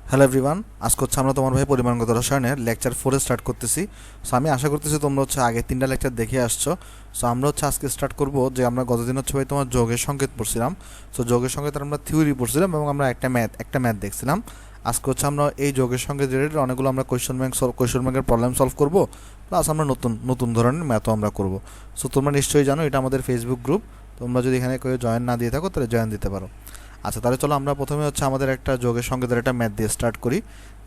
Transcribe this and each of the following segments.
Hello everyone, আজকে হচ্ছে আমরা তোমার ভাই পরিমাণগত রসায়নের লেকচার 4 স্টার্ট করতেছি। সো আমি আশা করতেছি তোমরা হচ্ছে আগে 3টা লেকচার দেখে আসছো। সো আমরা হচ্ছে আজকে স্টার্ট করব যে আমরা গতদিন হচ্ছে ভাই তোমার যোগের সংকেত পড়ছিলাম। সো যোগের সংকেত আমরা থিওরি পড়ছিলাম এবং আমরা একটা ম্যাথ দেখছিলাম। আজকে হচ্ছে আমরা এই যোগের সংকেত রিলেটেড অনেকগুলো আমরা কোয়েশ্চন ব্যাংকের প্রবলেম সলভ করব, প্লাস আমরা নতুন নতুন ধরনের ম্যাথও আমরা করব। সো তোমরা নিশ্চয়ই জানো এটা আমাদের ফেসবুক গ্রুপ। তোমরা যদি এখানে কেউ জয়েন না দিয়ে থাকো তাহলে জয়েন দিতে পারো। আচ্ছা, তাহলে চলো আমরা প্রথমে হচ্ছে আমাদের একটা যোগের সংকেতের একটা ম্যাথ দিয়ে স্টার্ট করি।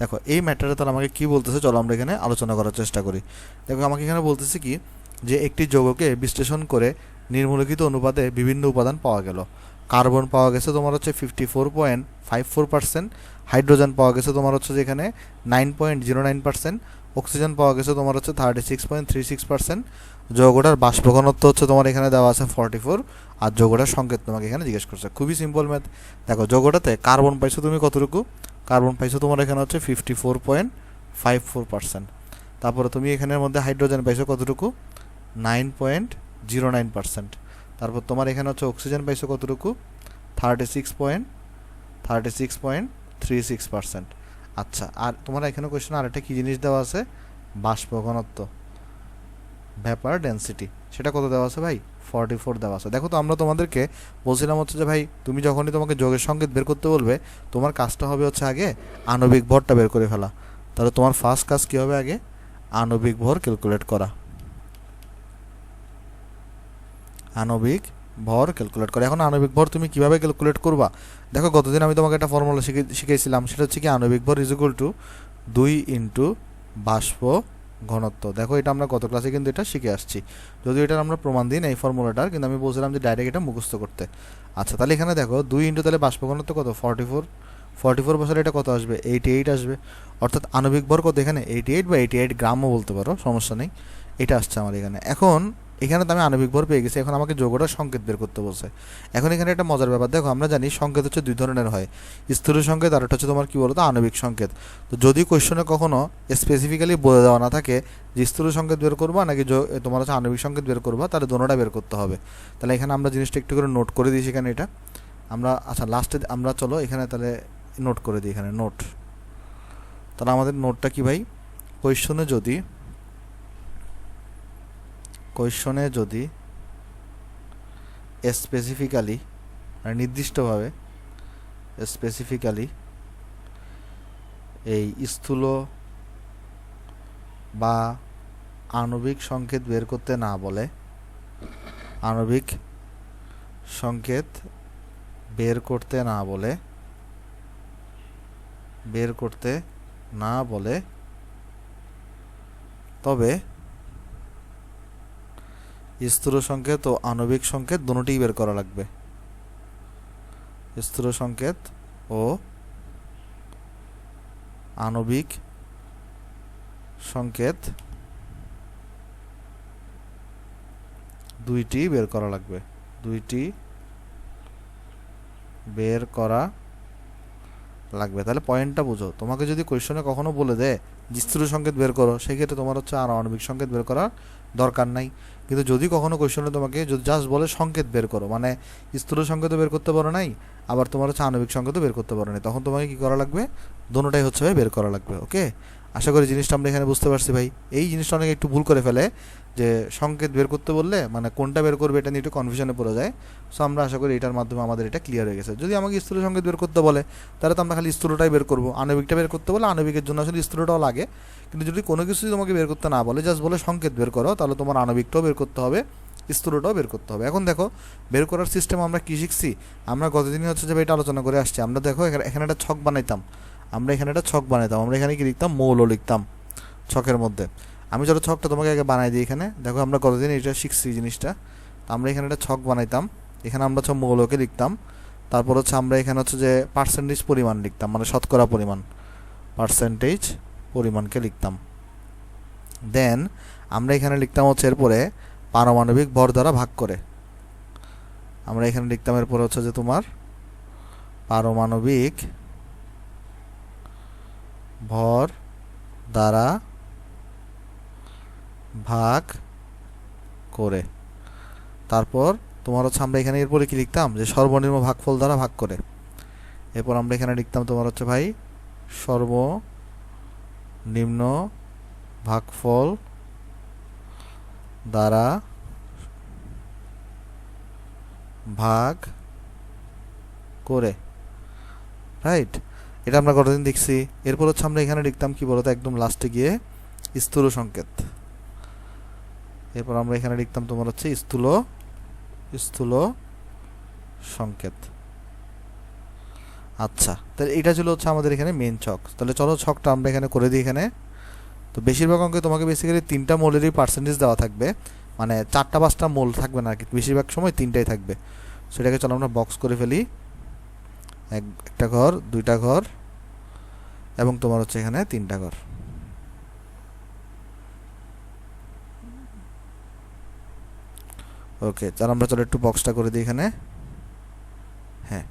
দেখো এই ম্যাথটা তাহলে আমাকে কী বলতেছে, চলো আমরা এখানে আলোচনা করার চেষ্টা করি। দেখো আমাকে এখানে বলতেছে কি যে একটি যৌগকে বিশ্লেষণ করে নির্মূলকৃত অনুপাতে বিভিন্ন উপাদান পাওয়া গেল। কার্বন পাওয়া গেছে তোমার হচ্ছে 54.54%, হাইড্রোজেন পাওয়া গেছে তোমার হচ্ছে যেখানে 9.09%, অক্সিজেন পাওয়া গেছে তোমার হচ্ছে 36.36%। যৌগটার বাষ্প ঘনত্ব হচ্ছে তোমার এখানে দেওয়া আছে 44, আর যৌগটার সংকেত তোমাকে এখানে জিজ্ঞেস করছে। খুবই সিম্পল ম্যাথ। দেখো যৌগটাতে কার্বন পাইছো তুমি কতটুকু, কার্বন পাইছো তোমার এখানে হচ্ছে 54.54%। তারপরে তুমি এখানের মধ্যে হাইড্রোজেন পাইছো কতটুকু, 9.09%। তারপর তোমার এখানে হচ্ছে অক্সিজেন পাইছো কতটুকু, 36.36.36%। আচ্ছা, আর তোমার এখানে কোয়েশ্চেন আরেকটা কী জিনিস দেওয়া আছে, বাষ্প ঘনত্ব, ভ্যাপার ডেন্সিটি, সেটা কত দেওয়া আছে ভাই, 44 দেওয়া আছে। দেখো তো আমরা তোমাদেরকে বলছিলাম হচ্ছে যে ভাই তুমি যখনই তোমাকে যোগের সংকেত বের করতে বলবে তোমার কাজটা হবে হচ্ছে আগে আণবিক ভরটা বের করে ফেলা। তাহলে তোমার ফার্স্ট কাজ কী হবে, আগে আণবিক ভর ক্যালকুলেট করা। আণবিক ভর ক্যালকুলেট করে। এখন আণবিক ভর তুমি কিভাবে ক্যালকুলেট করবা, দেখো গতদিন আমি তোমাকে একটা ফর্মুলা শিখিয়েছিলাম, সেটা হচ্ছে কি আণবিক ভর ইজ ইকুয়াল টু 2 ইন্টু বাষ্প ঘনত্ব। দেখো এটা আমরা গত ক্লাসে কিন্তু এটা শিখে আসছি, যদিও এটার আমরা প্রমাণ দিই না এই ফর্মুলাটার, কিন্তু আমি বলছিলাম যে ডাইরেক্ট এটা মুখস্থ করতে। আচ্ছা, তাহলে এখানে দেখো 2 ইন্টু তাহলে বাষ্প ঘনত্ব কত, 44 বছর এটা কত আসবে, 88 আসবে। অর্থাৎ আণবিক ভর কত এখানে, 88 বা 88 গ্রামও বলতে পারো, সমস্যা নেই। এটা আসছে আমার এখানে। এখন এখানে তো আমি আণবিক ভর পেয়ে গেছি, এখন আমাকে যৌগটার সংকেত বের করতে বলছে। এখন এখানে একটা মজার ব্যাপার, দেখো আমরা জানি সংকেত হচ্ছে দুই ধরনের হয়, স্থূল সংকেত আর একটা হচ্ছে তোমার কী বলতো আণবিক সংকেত। তো যদি কোয়েশ্চনে কখনো স্পেসিফিক্যালি বলে দেওয়া না থাকে যে স্থূল সংকেত বের করবা নাকি তোমার হচ্ছে আণবিক সংকেত বের করবা, তাহলে দোনোটা বের করতে হবে। তাহলে এখানে আমরা জিনিসটা একটু করে নোট করে দিই সেখানে এটা আমরা, আচ্ছা লাস্টে আমরা চলো এখানে তাহলে নোট করে দিই, এখানে নোট। তাহলে আমাদের নোটটা কি ভাই, কোয়েশ্চনে যদি স্পেসিফিক্যালি মানে নির্দিষ্টভাবে এই স্থূল বা আণবিক সংকেত বের করতে না বলে, আণবিক সংকেত বের করতে না বলে তবে স্থূল সংকেত ও আণবিক সংকেত দুটোই বের করা লাগবে। স্থূল সংকেত ও আণবিক সংকেত দুইটি বের করা লাগবে, তাহলে পয়েন্টটা বুঝো। তোমাকে যদি কোয়েশ্চনে কখনো বলে দেয় যে স্থূল সংকেত বের করো, সেক্ষেত্রে তোমার হচ্ছে আর আণবিক সংকেত বের করার দরকার নাই। কিন্তু যদি কখনো কোয়েশ্চনে তোমাকে যদি জাস্ট বলে সংকেত বের করো, মানে স্থূল সংকেতও বের করতে পারো নাই, আবার তোমার হচ্ছে আণবিক সংকেতও বের করতে পারো নাই, তখন তোমাকে কী করা লাগবে, দোনোটাই হচ্ছে ভাই বের করা লাগবে। ওকে, আশা করি জিনিসটা আমরা এখানে বুঝতে পারছি ভাই। এই জিনিসটা অনেকে একটু ভুল করে ফেলে যে সংকেত বের করতে বললে মানে কোনটা বের করবে এটা নিয়ে একটু কনফিউশনে পড়ে যায়। সো আমরা আশা করি এটার মাধ্যমে আমাদের এটা ক্লিয়ার হয়ে গেছে। যদি আমাকে স্থূল সংকেত বের করতে বলে তাহলে তো আমরা খালি স্থূলটাই বের করবো, আণবিকটা বের করতে বলে আণবিকের জন্য আসলে স্থূলটাও লাগে। কিন্তু যদি কোনো কিছু তোমাকে বের করতে না বলে, জাস্ট বলে সংকেত বের করো, তাহলে তোমার আণবিকটাও বের করতে হবে, স্থূলটাও বের করতে হবে। এখন দেখো বের করার সিস্টেম আমরা কী শিখছি, আমরা গতদিনই হচ্ছে যে এটা আলোচনা করে আসছি। আমরা দেখো এখানে একটা ছক বানাইতাম, আমরা এখানে কি লিখতাম, মৌল লিখতাম ছকের মধ্যে। আমি যত ছকটা তোমাকে আগে বানাই দিই, এখানে দেখো আমরা কতদিন এটা শিখছি জিনিসটা। তো আমরা এখানে একটা ছক বানাইতাম, এখানে আমরা হচ্ছে মৌলকে লিখতাম, তারপর হচ্ছে আমরা এখানে হচ্ছে যে পার্সেন্টেজ পরিমাণ লিখতাম, মানে শতকরা পরিমাণকে লিখতাম। দেন আমরা এখানে লিখতাম হচ্ছে এরপরে পারমাণবিক ভর দ্বারা ভাগ করে, আমরা এখানে লিখতাম এরপরে হচ্ছে যে তোমার পারমাণবিক ভর দ্বারা ভাগ করে। তারপর তোমার হচ্ছে আমরা এখানে এরপরে কি লিখতাম, যে সর্বনিম্ন ভাগফল দ্বারা ভাগ করে। এরপর আমরা এখানে লিখতাম তোমার হচ্ছে ভাই সর্বনিম্ন ভাগফল দ্বারা ভাগ করে, রাইট। এটা আমরা কতদিন দেখছি। এরপর হচ্ছে আমরা এখানে লিখতাম কি বলতো, একদম লাস্টে গিয়ে স্থূল সংকেত। এরপর আমরা এখানে লিখতাম তোমার হচ্ছে স্থূল সংকেত। আচ্ছা, তাহলে এটা ছিল হচ্ছে আমাদের এখানে মেন ছক। তাহলে চলো ছকটা আমরা এখানে করে দিই এখানে। তো বেশিরভাগ অঙ্কে তোমাকে বেসিক্যালি 3টা মোলেরই পার্সেন্টেজ দেওয়া থাকবে, মানে 4টা 5টা মোল থাকবে না আর কি, বেশিরভাগ সময় 3টাই থাকবে। সেটাকে চলো আমরা বক্স করে ফেলি। একটা ঘর, 2টা ঘর এবং তোমার হচ্ছে এখানে 3টা ঘর। ওকে, চলো আমরা একটু বক্সটা করে দিই এখানে। হ্যাঁ,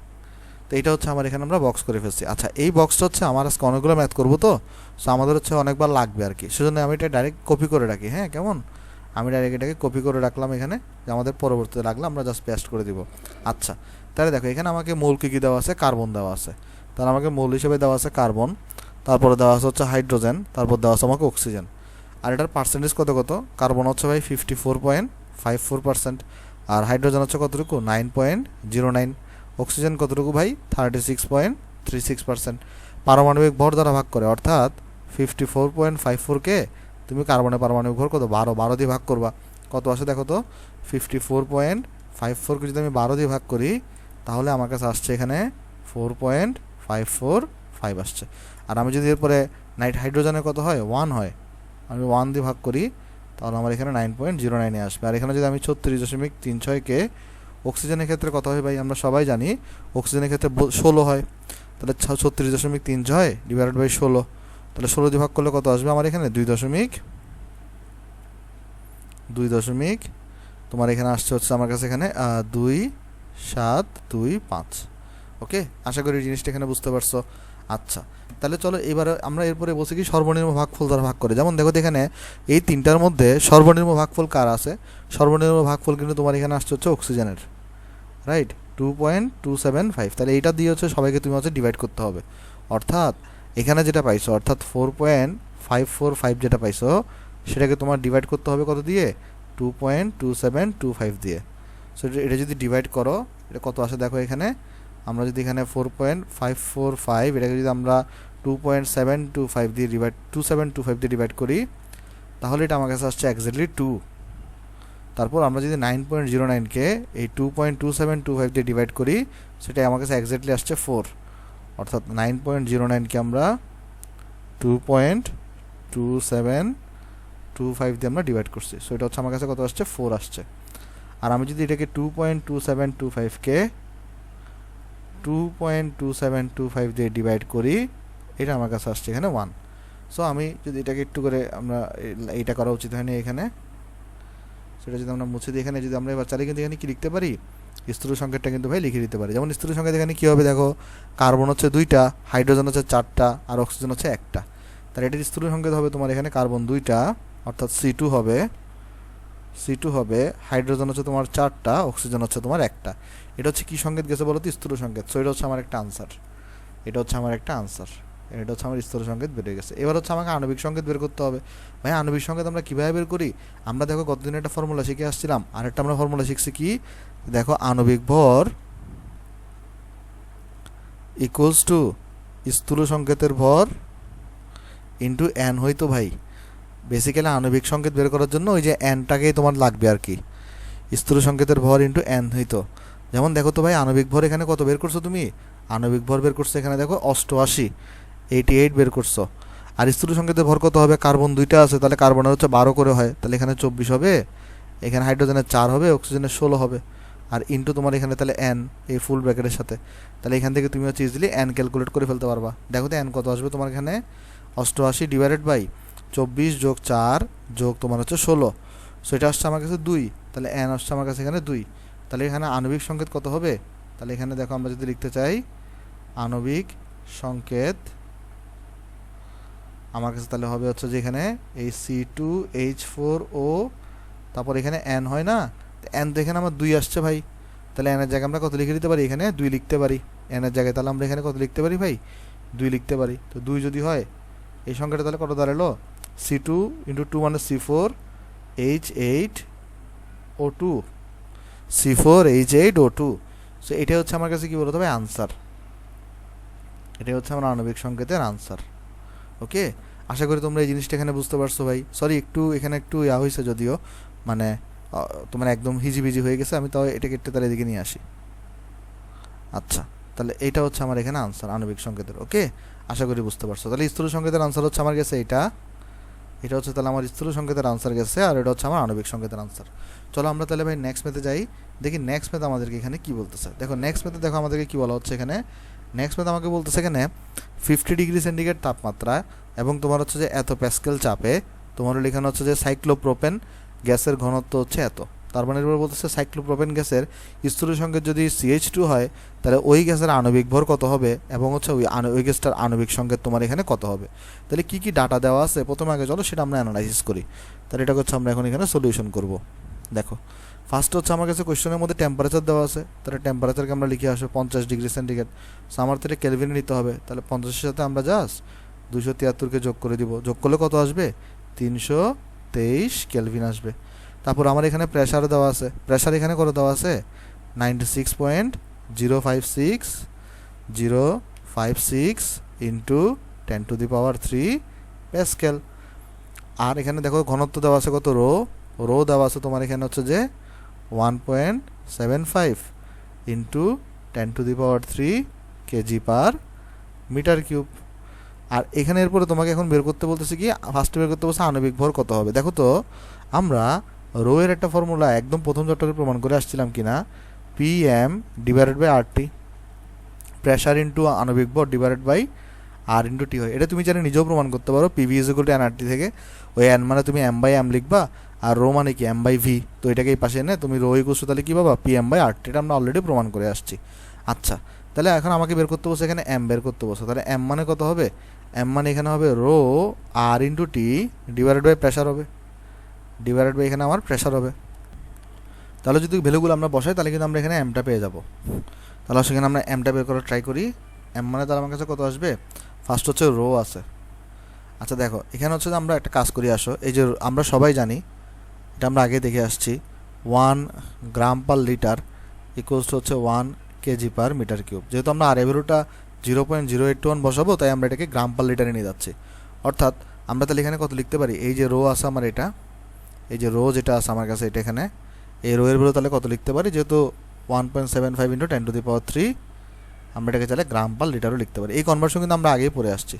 তো এইটা হচ্ছে আমার এখানে আমরা বক্স করে ফেলছি। আচ্ছা, এই বক্সটা হচ্ছে আমার আজকে অনেকগুলো ম্যাথ করবো, তো সো আমাদের হচ্ছে অনেকবার লাগবে আর কি, সেজন্য আমি এটা ডাইরেক্ট কপি করে রাখি। হ্যাঁ, কেমন, আমি ডাইরেক্ট এটাকে কপি করে রাখলাম এখানে, যে আমাদের পরবর্তীতে লাগলে আমরা জাস্ট পেস্ট করে দিব। আচ্ছা, তাহলে দেখো এখানে আমাকে মৌল কী দেওয়া আছে, কার্বন দেওয়া আছে। তাহলে আমাকে মৌল হিসেবে দেওয়া আছে কার্বন, তারপরে দেওয়া আছে হচ্ছে হাইড্রোজেন, তারপর দেওয়া আছে আমাকে অক্সিজেন। আর এটার পার্সেন্টেজ কত, কার্বন হচ্ছে ভাই 54.54%, আর হাইড্রোজেন হচ্ছে কতটুকু 9.09, অক্সিজেন কতটুকু ভাই 36.36%। পারমাণবিক ভর দ্বারা ভাগ করে, অর্থাৎ 54.54কে তুমি কার্বনের পারমাণবিক ভর কত 12 দিয়ে ভাগ করবা, কত আসে দেখো তো 54.54কে যদি আমি 12 দিয়ে ভাগ করি তাহলে আমার কাছে আসছে এখানে 4.545 আসছে। আর আমি যদি এরপরে হাইড্রোজেনের কত হয় 1 হয়, আমি 1 দিয়ে ভাগ করি তাহলে আমার এখানে 9.09 আসবে। আর এখানে যদি আমি 36.36কে অক্সিজেনের ক্ষেত্রে কত হয় ভাই, আমরা সবাই জানি অক্সিজেনের ক্ষেত্রে 16 হয়, তাহলে 36.36 ডিভাইডেড বাই 16, তাহলে 16 দিয়ে ভাগ করলে কত আসবে আমার এখানে 2 তোমার এখানে আসছে হচ্ছে আমার কাছে এখানে 2.725। ওকে, আশা করি জিনিসটা এখানে বুঝতে পারছো। আচ্ছা, তাহলে চলো এবারে আমরা এরপরে বলছি কি সর্বনিম্ন ভাগফল দ্বারা ভাগ করে। যেমন দেখো এখানে এই 3টার মধ্যে সর্বনিম্ন ভাগফল কার আছে, সর্বনিম্ন ভাগফল কিন্তু তোমার এখানে আসছে হচ্ছে অক্সিজেনের, রাইট 2.275। তাহলে এইটা দিয়ে হচ্ছে সবাইকে তুমি হচ্ছে ডিভাইড করতে হবে, অর্থাৎ এখানে যেটা পাইছো অর্থাৎ 4.545 যেটা পাইছো সেটাকে তোমার ডিভাইড করতে হবে কত দিয়ে, 2.2725 দিয়ে। সো এটা যদি ডিভাইড করো এটা কত আসে দেখো এখানে, আমরা যদি এখানে 4.545 এটাকে যদি আমরা 2.725 দিয়ে 2725 দিয়ে ডিভাইড করি তাহলে এটা আমার কাছে আসছে এক্স্যাক্টলি 2। তারপর আমরা যদি 9.09কে এই 2.2725 দিয়ে ডিভাইড করি সেটা আমার কাছে এক্স্যাক্টলি আসছে 4, অর্থাৎ 9.09কে আমরা 2.2725 দিয়ে আমরা ডিভাইড করছি। সো এটা হচ্ছে আমার কাছে কত আসছে 4 আসছে। আর আমি যদি এটাকে 2.2725কে 2.2725 দিয়ে ডিভাইড করি এটা আমার কাছে আসছে এখানে 1। সো আমি যদি এটাকে একটু করে আমরা এইটা করা উচিত হয়নি এখানে, সেটা যদি আমরা মুছে দিই এখানে, যদি আমরা এবার চাইলে কিন্তু এখানে কি লিখতে পারি, স্থূল সংকেতটা কিন্তু ভাই লিখে দিতে পারি। যেমন স্থূল সংকেত এখানে কী হবে দেখো, কার্বন হচ্ছে 2টা, হাইড্রোজেন হচ্ছে 4টা আর অক্সিজেন হচ্ছে 1টা। তাহলে এটির স্থূল সংকেত হবে তোমার এখানে কার্বন 2টা অর্থাৎ C2 হবে, হাইড্রোজেন হচ্ছে তোমার 4টা, অক্সিজেন হচ্ছে তোমার 1টা। এটা হচ্ছে কী সংকেত গেছে বলো তো, স্থূল সংকেত। সো এটা হচ্ছে আমার একটা আনসার, এটা হচ্ছে আমার স্থূল সংকেত বেরিয়ে গেছে। এবার হচ্ছে আমাকে আণবিক সংকেত বের করতে হবে। ভাই আণবিক সংকেত আমরা কীভাবে বের করি, আমরা দেখো কতদিন একটা ফর্মুলা শিখে আসছিলাম, আরেকটা আমরা ফর্মুলা শিখছি কি, দেখো আণবিক ভর ইকুয়ালস টু স্থূল সংকেতের ভর ইন্টু n হইতো ভাই। বেসিক্যালি আণবিক সংকেত বের করার জন্য ওই যে nটাকেই তোমার লাগবে আর কি, স্থূল সংকেতের ভর ইন্টু n হইতো। যেমন দেখো তো ভাই আণবিক ভর এখানে কত বের করছো তুমি, আণবিক ভর বের করছো এখানে দেখো 88 বের করছো। আর স্থূল সংকেতের ভর কত হবে, কার্বন 2টা আছে তাহলে কার্বনের হচ্ছে 12 করে হয়, তাহলে এখানে 24 হবে, এখানে হাইড্রোজেনের 4 হবে, অক্সিজেনের 16 হবে, আর ইন্টু তোমার এখানে তাহলে n এই ফুল ব্র্যাকেটের সাথে। তাহলে এখান থেকে তুমি হচ্ছে ইজিলি n ক্যালকুলেট করে ফেলতে পারবা। দেখো তো n কত আসবে তোমার এখানে, 88 ডিভাইডেড বাই 24 যোগ 4 যোগ তোমার হচ্ছে 16। সো এটা আসছে আমার কাছে 2, তাহলে n আসছে আমার কাছে এখানে 2। তাহলে এখানে আণবিক সংকেত কত হবে, তাহলে এখানে দেখো আমরা যদি লিখতে চাই আণবিক সংকেত আমার কাছে তাহলে হবে হচ্ছে যে এখানে এই C2H4O, তারপর এখানে n হয় না, n তো এখানে আমার 2 আসছে ভাই, তাহলে n এর জায়গায় আমরা কত লিখে দিতে পারি, এখানে 2 লিখতে পারি n এর জায়গায়। তাহলে আমরা এখানে কত লিখতে পারি ভাই, 2 লিখতে পারি। তো 2 যদি হয় এই সংখ্যাটা তাহলে কত দাঁড়ালো, C2 ইন্টু 2 মানে C4 H8O2, C4H8O2। সো এটা হচ্ছে আমার কাছে কি বলতে হবে আনসার, এটা হচ্ছে আমার আণবিক সংকেতের আনসার। ওকে, আশা করি তোমরা এই জিনিসটা এখানে বুঝতে পারছো ভাই। সরি একটু এখানে একটু হয়েছে যদিও, মানে তোমার একদম হিজিবিজি হয়ে গেছে, আমি তাও এটাকে একটু তার এদিকে নিয়ে আসি। আচ্ছা, তাহলে এইটা হচ্ছে আমার এখানে আনসার আণবিক সংকেতের। ওকে, আশা করি বুঝতে পারছো। তাহলে স্থূল সংকেতের আনসার হচ্ছে আমার কাছে এটা হচ্ছে তাহলে আমার স্থূল সংকেতের আনসার গেছে, আর এটা হচ্ছে আমার আণবিক সংকেতের আনসার। চলো আমরা তাহলে ভাই নেক্সট মেথে যাই, দেখি নেক্সট মেথ আমাদেরকে এখানে কি বলতেছে। দেখো নেক্সট মেথে দেখো আমাদেরকে কি বলা হচ্ছে এখানে। নেক্সট মেথ আমাকে বলতেছে এখানে 50 ডিগ্রি সেন্টিগ্রেড তাপমাত্রা এবং তোমার হচ্ছে যে এত প্যাসকেল চাপে তোমার লেখানো হচ্ছে যে সাইক্লোপ্রোপেন গ্যাসের ঘনত্ব হচ্ছে এত। তার মানে এবার বলতেছে সাইক্লোপ্রোপেন গ্যাসের স্থূল সংকেত যদি CH2 হয় তাহলে ওই গ্যাসের আণবিক ভর কত হবে এবং হচ্ছে ওই গ্যাসটার আণবিক সংকেত তোমার এখানে কত হবে। তাহলে কি কি ডাটা দেওয়া আছে প্রথমে আগে চলো সেটা আমরা অ্যানালাইসিস করি। তাহলে এটা হচ্ছে আমরা এখন এখানে সলিউশন করব। দেখো ফার্স্ট হচ্ছে আমার কাছে কোয়েশ্চেনের মধ্যে টেম্পারেচার দেওয়া আছে, তাহলে টেম্পারেচারকে আমরা লিখে আসবো 50 ডিগ্রি সেন্টিগ্রেড। সো আমার তো এটা কেলভিনে নিতে হবে, তাহলে 50-এর সাথে আমরা জাস্ট 273কে যোগ করে দিব, যোগ করলে কত আসবে 323 কেলভিন আসবে। তারপর আমার এখানে প্রেসার দেওয়া আছে, প্রেসার এখানে করে দেওয়া আছে 96.056 ইন্টু 10⁻³ প্যাসকেল। আর এখানে দেখো ঘনত্ব দেওয়া আছে কত, রো দেওয়া আছে তোমার এখানে হচ্ছে যে 1.75 ইন্টু 10⁻³ kg/m³। আর এখানে এরপরে তোমাকে এখন বের করতে বলতেছে কি, ফার্স্টে বের করতে বলছে আণবিক ভর কত হবে। দেখো তো আমরা রো এর একটা ফর্মুলা একদম প্রথম চ্যাপ্টারে প্রমাণ করে আসছিলাম কিনা, PM/RT, প্রেসার ইন্টু আণবিক ভর ডিভাইডেড বাই R/T হয়। এটা তুমি চাইলে নিজেও প্রমাণ করতে পারো, PV = nRT থেকে। ওই n মানে তুমি m/m লিখবা, আর রো মানে কি m/v, তো এটাকে এই পাশে এনে তুমি রো ইকুয়াল তাহলে কি পাবা PM/RT। এটা আমরা অলরেডি প্রমাণ করে আসছি। আচ্ছা, তাহলে এখন আমাকে বের করতে বসে এখানে m বের করতে বসে, তাহলে m মানে কত হবে, m মানে এখানে হবে rho R/T divided by pressure হবে, ডিভাইডেড বাই এখানে আমার প্রেসার হবে। তাহলে যদি ভ্যালুগুলো আমরা বসাই তাহলে কিন্তু আমরা এখানে এমটা পেয়ে যাব। তাহলে সেখানে আমরা এমটা বের করার ট্রাই করি। এম মানে তাহলে আমার কাছে কত আসবে, ফার্স্ট হচ্ছে রো আছে। আচ্ছা দেখো এখানে হচ্ছে যে আমরা একটা কাজ করি, আসো এই যে আমরা সবাই জানি, এটা আমরা আগে দেখে আসছি, 1 গ্রাম/লিটার ইকুয়ালস টু হচ্ছে 1 kg/m³। যেহেতু আমরা আর এ ভ্যালুটা 0.0821 বসাবো, তাই আমরা এটাকে গ্রাম/লিটারে নিয়ে যাচ্ছি। অর্থাৎ আমরা তাহলে এখানে কত লিখতে পারি, এই যে রো আছে আমার এটা, এই যে রো যেটা আছে আমার কাছে এটা এখানে, এই রো এর ভ্যালু তাহলে কত লিখতে পারি, যেহেতু 1.75 ইন্টু 10⁻³ আমরা এটাকে চাইলে গ্রাম/লিটারও লিখতে পারি। এই কনভার্সন কিন্তু আমরা আগেই পড়ে আসছি,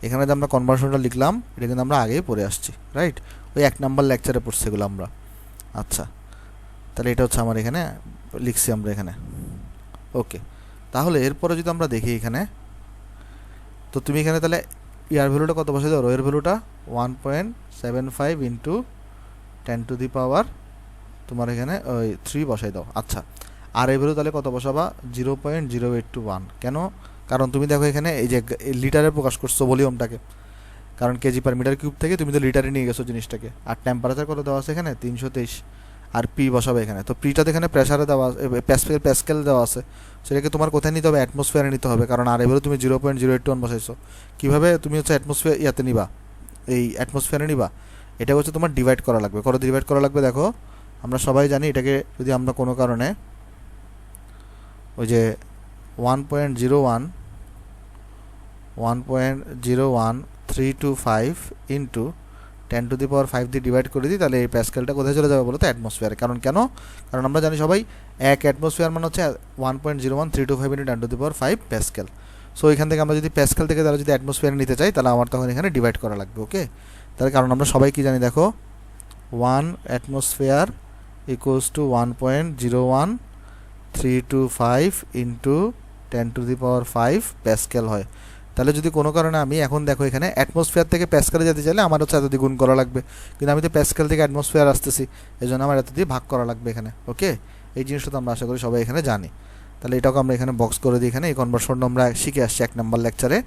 এখানে যে আমরা কনভার্সনটা লিখলাম এটা কিন্তু আমরা আগেই পড়ে আসছি, রাইট? ওই 1 নম্বর লেকচারে পড়ছি এগুলো আমরা। আচ্ছা, তাহলে এটা হচ্ছে আমার এখানে লিখছি আমরা এখানে। ওকে, তাহলে এরপরে যদি আমরা দেখি এখানে, তো তুমি এখানে তাহলে ইয়ার ভ্যালুটা কত বসাই দাও, রো এর ভ্যালুটা 1.75 ইন্টু 10⁻³ তোমার এখানে ওই 3 বসাই দাও। আচ্ছা, আর এই ভ্যালু তাহলে কত বসাবা, 0.0821। কেন, কারণ তুমি দেখো এখানে এই যে লিটারে প্রকাশ করছো ভলিউমটাকে, কারণ kg/m³ থেকে তুমি তো লিটারে নিয়ে গেছো জিনিসটাকে। আর টেম্পারেচার কত দেওয়া আছে এখানে 323, আর পি বসাবে এখানে। তো পিটাতে এখানে প্রেসারে দেওয়া প্যাসকেল দেওয়া আছে, সেটাকে তোমার কোথায় নিতে হবে, অ্যাটমসফিয়ারে নিতে হবে, কারণ আর এবারে তুমি 0.081 বসাইছো। কীভাবে তুমি হচ্ছে অ্যাটমসফিয়ার ইয়াতে নিবা, এই অ্যাটমসফিয়ারে নিবা, এটা হচ্ছে তোমার ডিভাইড করা লাগবে। কত ডিভাইড করা লাগবে দেখো, আমরা সবাই জানি এটাকে যদি আমরা কোনো কারণে ওই যে 1.01325 ইন্টু 10⁵ দিয়ে ডিভাইড করে দিই, তাহলে এই প্যাসকেলটা কোথায় চলে যাবে বলো তো, অ্যাটমসফিয়ারে। কারণ আমরা জানি সবাই এক অ্যাটমসফিয়ার মানে হচ্ছে 1.01325 ইন্টু 10⁵ প্যাসকেল। সো এখান থেকে আমরা যদি প্যাসকেল থেকে তাহলে যদি অ্যাটমসফিয়ারে নিতে চাই তাহলে আমার তখন এখানে ডিভাইড করা লাগবে। ওকে, তাহলে কারণ আমরা সবাই কি জানি দেখো, 1 atmosphere equals to 1.01325 into 10⁵ Pascal হয়। তাহলে যদি কোনো কারণে আমি এখন দেখো এখানে অ্যাটমসফিয়ার থেকে প্যাসকেলে যেতে চাইলে আমার হচ্ছে এত দিয়ে গুণ করা লাগবে, কিন্তু আমি তো প্যাসকেল থেকে অ্যাটমসফিয়ার আসতেছি, এই জন্য আমার এত দিয়ে ভাগ করা লাগবে এখানে। ওকে, এই জিনিসটা তো আমরা আশা করি সবাই এখানে জানি। তাহলে এটাকে আমরা এখানে বক্স করে দিই, এখানে এই কনভার্সনটা আমরা শিখে আসছি 1 নম্বর লেকচারে।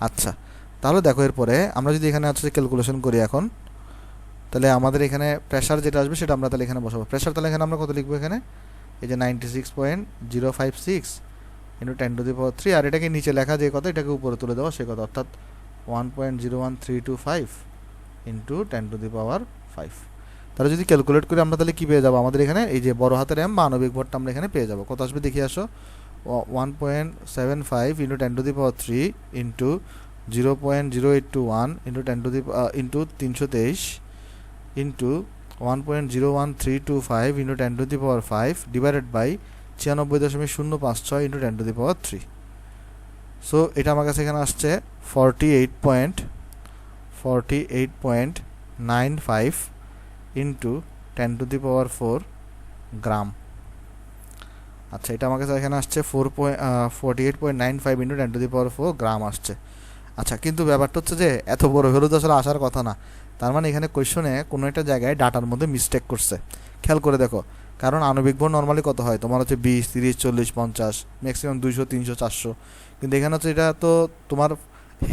আচ্ছা, তাহলে দেখো এরপরে আমরা যদি এখানে হচ্ছে ক্যালকুলেশন করি এখন, তাহলে আমাদের এখানে প্রেসার যেটা আসবে সেটা আমরা তাহলে এখানে বসাবো। প্রেসার তাহলে এখানে আমরা কত লিখবো, এখানে এই যে 96.056 ইন্টু 10⁻³ আর এটাকে নিচে লেখা যে কথা এটাকে উপরে তুলে দেওয়া সে কথা, অর্থাৎ 1.01325 ইন্টু 10⁻5। তাহলে যদি ক্যালকুলেট করি আমরা তাহলে কী পেয়ে যাবো, আমাদের এখানে এই যে বড় হাতের এম বা আণবিক ভরটা আমরা এখানে পেয়ে যাবো। কত আসবে দেখি আসো, 1.75 into 10⁻³ into 0.0821 into 10 into 323 into 1.01325 into 10⁻5 divided by 96.056 into 10⁻3। So এটা আমার কাছে এখানে আসছে 48.95 ইন্টু 10⁻4 গ্রাম। আচ্ছা, এটা আমার কাছে এখানে আসছে 48.95 ইন্টু 10⁻4 গ্রাম আসছে। আচ্ছা, কিন্তু ব্যাপারটা হচ্ছে যে এত বড় ভ্যালু তো আসলে আসার কথা না। তার মানে এখানে কোয়েশনে কোনো একটা জায়গায় ডাটার মধ্যে মিস্টেক করছে, খেয়াল করে দেখো। কারণ আণবিক ভর নর্মালি কত হয় তোমার হচ্ছে 20, 30, 40, 50, ম্যাক্সিমাম 200, 300, 400, কিন্তু এখানে হচ্ছে এটা তো তোমার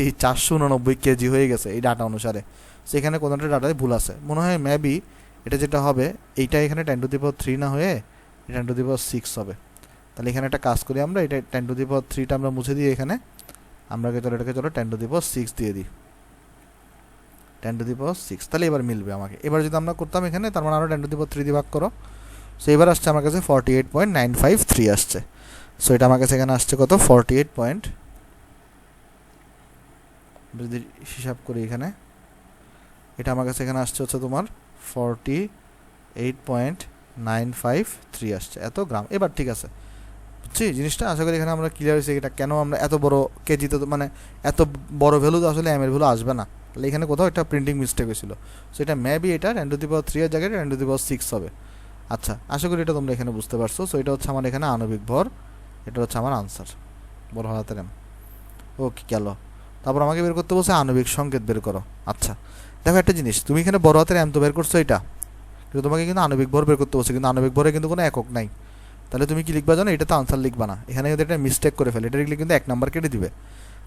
এই 489 কেজি হয়ে গেছে এই ডাটা অনুসারে। সেখানে কোনো একটা ডাটায় ভুল আছে মনে হয়, মেবি এটা যেটা হবে এইটা এখানে 10⁻3 না হয়ে 10⁻6 হবে। তাহলে এখানে একটা কাজ করি আমরা, এটা 10⁻3টা আমরা মুছে দিই, এখানে আমরা এটাকে চলো 10⁻6 দিয়ে দিই, 10⁻6। তাহলে এবার মিলবে আমাকে। এবার যদি আমরা করতাম এখানে, তার মানে আরও 10⁻3 দিয়ে ভাগ করো। সো এবার আসছে আমার কাছে 48.953 আসছে। সো এটা আমার কাছে এখানে আসছে কত, 48 যদি হিসাব করি এখানে, এটা আমার কাছে এখানে আসছে হচ্ছে তোমার 48.953 আসছে এত গ্রাম। এবার ঠিক আছে, বুঝছি জিনিসটা। আশা করি এখানে আমরা ক্লিয়ার হয়েছে এটা কেন আমরা এত বড় কেজিতে, মানে এত বড় ভ্যালু তো আসলে এমের ভ্যালু আসবে না। তাহলে এখানে কোথাও একটা প্রিন্টিং মিস্টেক হয়েছিল। সো এটা মেবি এটা 10⁻3 এর জায়গায় 10⁻6 হবে। আচ্ছা, আশা করি এটা তোমরা এখানে বুঝতে পারছো। সো এটা হচ্ছে আমার এখানে আণবিক ভর, এটা হচ্ছে আমার আনসার, বড় হাতের এম। ওকে, গেল। তারপর আমাকে বের করতে বলছে আণবিক সংকেত বের করো। আচ্ছা দেখো একটা জিনিস, তুমি এখানে বড় হাতের এম তো বের করছো এটা, কিন্তু তোমাকে কিন্তু আণবিক ভর বের করতে বলছে, কিন্তু আণবিক ভরে কিন্তু কোনো একক নাই। তাহলে তুমি কি লিখবা জানো, এটা তো আনসার লিখবা না, এখানে যদি একটা মিস্টেক করে ফেলে এটা লিখলে কিন্তু 1 নাম্বার কেটে দিবে।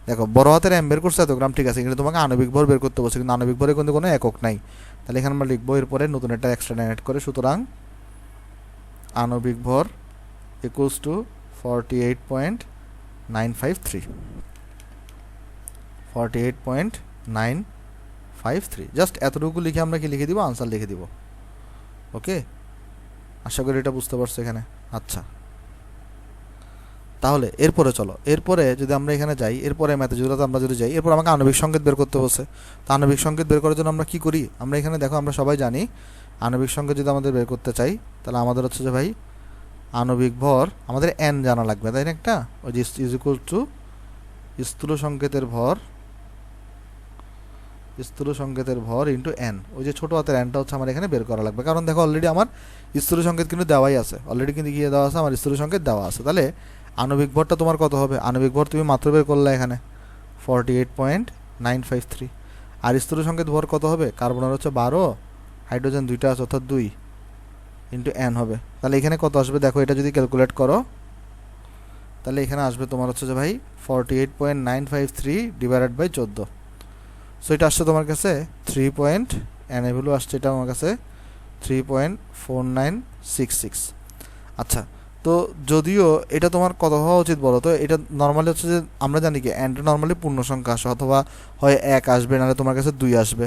দেখো বড় হাতের এম বের করছে এত গ্রাম, ঠিক আছে, কিন্তু তোমাকে আণবিক ভর বের করতে বলছে, কিন্তু আণবিক ভরে কিন্তু কোনো একক নাই। তাহলে এখানে আমরা লিখবো এরপরে নতুন একটা এক্সট্রা অ্যাড করে, সুতরাং আণবিক ভর ইকুয়ালস টু 48.953, 48.953। জাস্ট এতটুকু লিখে আমরা কি লিখে দিব, আনসার লিখে দিব। ওকে, আশা করি এটা বুঝতে পারছো এখানে। আচ্ছা, তাহলে এরপরে চলো, এরপরে যদি আমরা এখানে যাই, এরপরে ম্যাথে যদি আমরা যাই, এরপর আমাকে আণবিক সংকেত বের করতে বলছে। তো আণবিক সংকেত বের করার জন্য আমরা কি করি, আমরা এখানে দেখো আমরা সবাই জানি আণবিক সংকেত যদি আমাদের বের করতে চাই, তাহলে আমাদের হচ্ছে যে ভাই আণবিক ভর আমাদের এন জানা লাগবে, তাই না? একটা ওই যে ইজ ইকুয়াল টু স্থূল সংকেতের ভর, স্থূল সংকেতের ভর ইন্টু এন। ওই যে ছোটো হাতের এনটা হচ্ছে আমার এখানে বের করা লাগবে, কারণ দেখো অলরেডি আমার স্থূল সংকেত কিন্তু দেওয়াই আছে, অলরেডি কিন্তু গিয়ে দেওয়া আছে, আমার স্থূল সংকেত দেওয়া আছে। তাহলে আণবিক ভরটা তোমার কত হবে, আণবিক ভর তুমি মাত্র বের করলে এখানে 48.953। আর স্থূল সংকেত ভর কত হবে, কার্বনের হচ্ছে 12, হাইড্রোজেন 2টা আছে অর্থাৎ 2 ইন্টু এন হবে। তাহলে এখানে কত আসবে দেখো, এটা যদি ক্যালকুলেট করো তাহলে এখানে আসবে তোমার হচ্ছে যে ভাই 48.953 ডিভাইডেড বাই 14। সো এটা আসছে তোমার কাছে 3 এন এ ভ্যালু আসছে এটা আমার কাছে 3.4966। আচ্ছা, তো যদিও এটা তোমার কত হওয়া উচিত বলো তো, এটা নর্মালি হচ্ছে যে আমরা জানি কি এনটা নর্মালি পূর্ণ সংখ্যা আসে, অথবা হয় 1 আসবে, নাহলে তোমার কাছে 2 আসবে।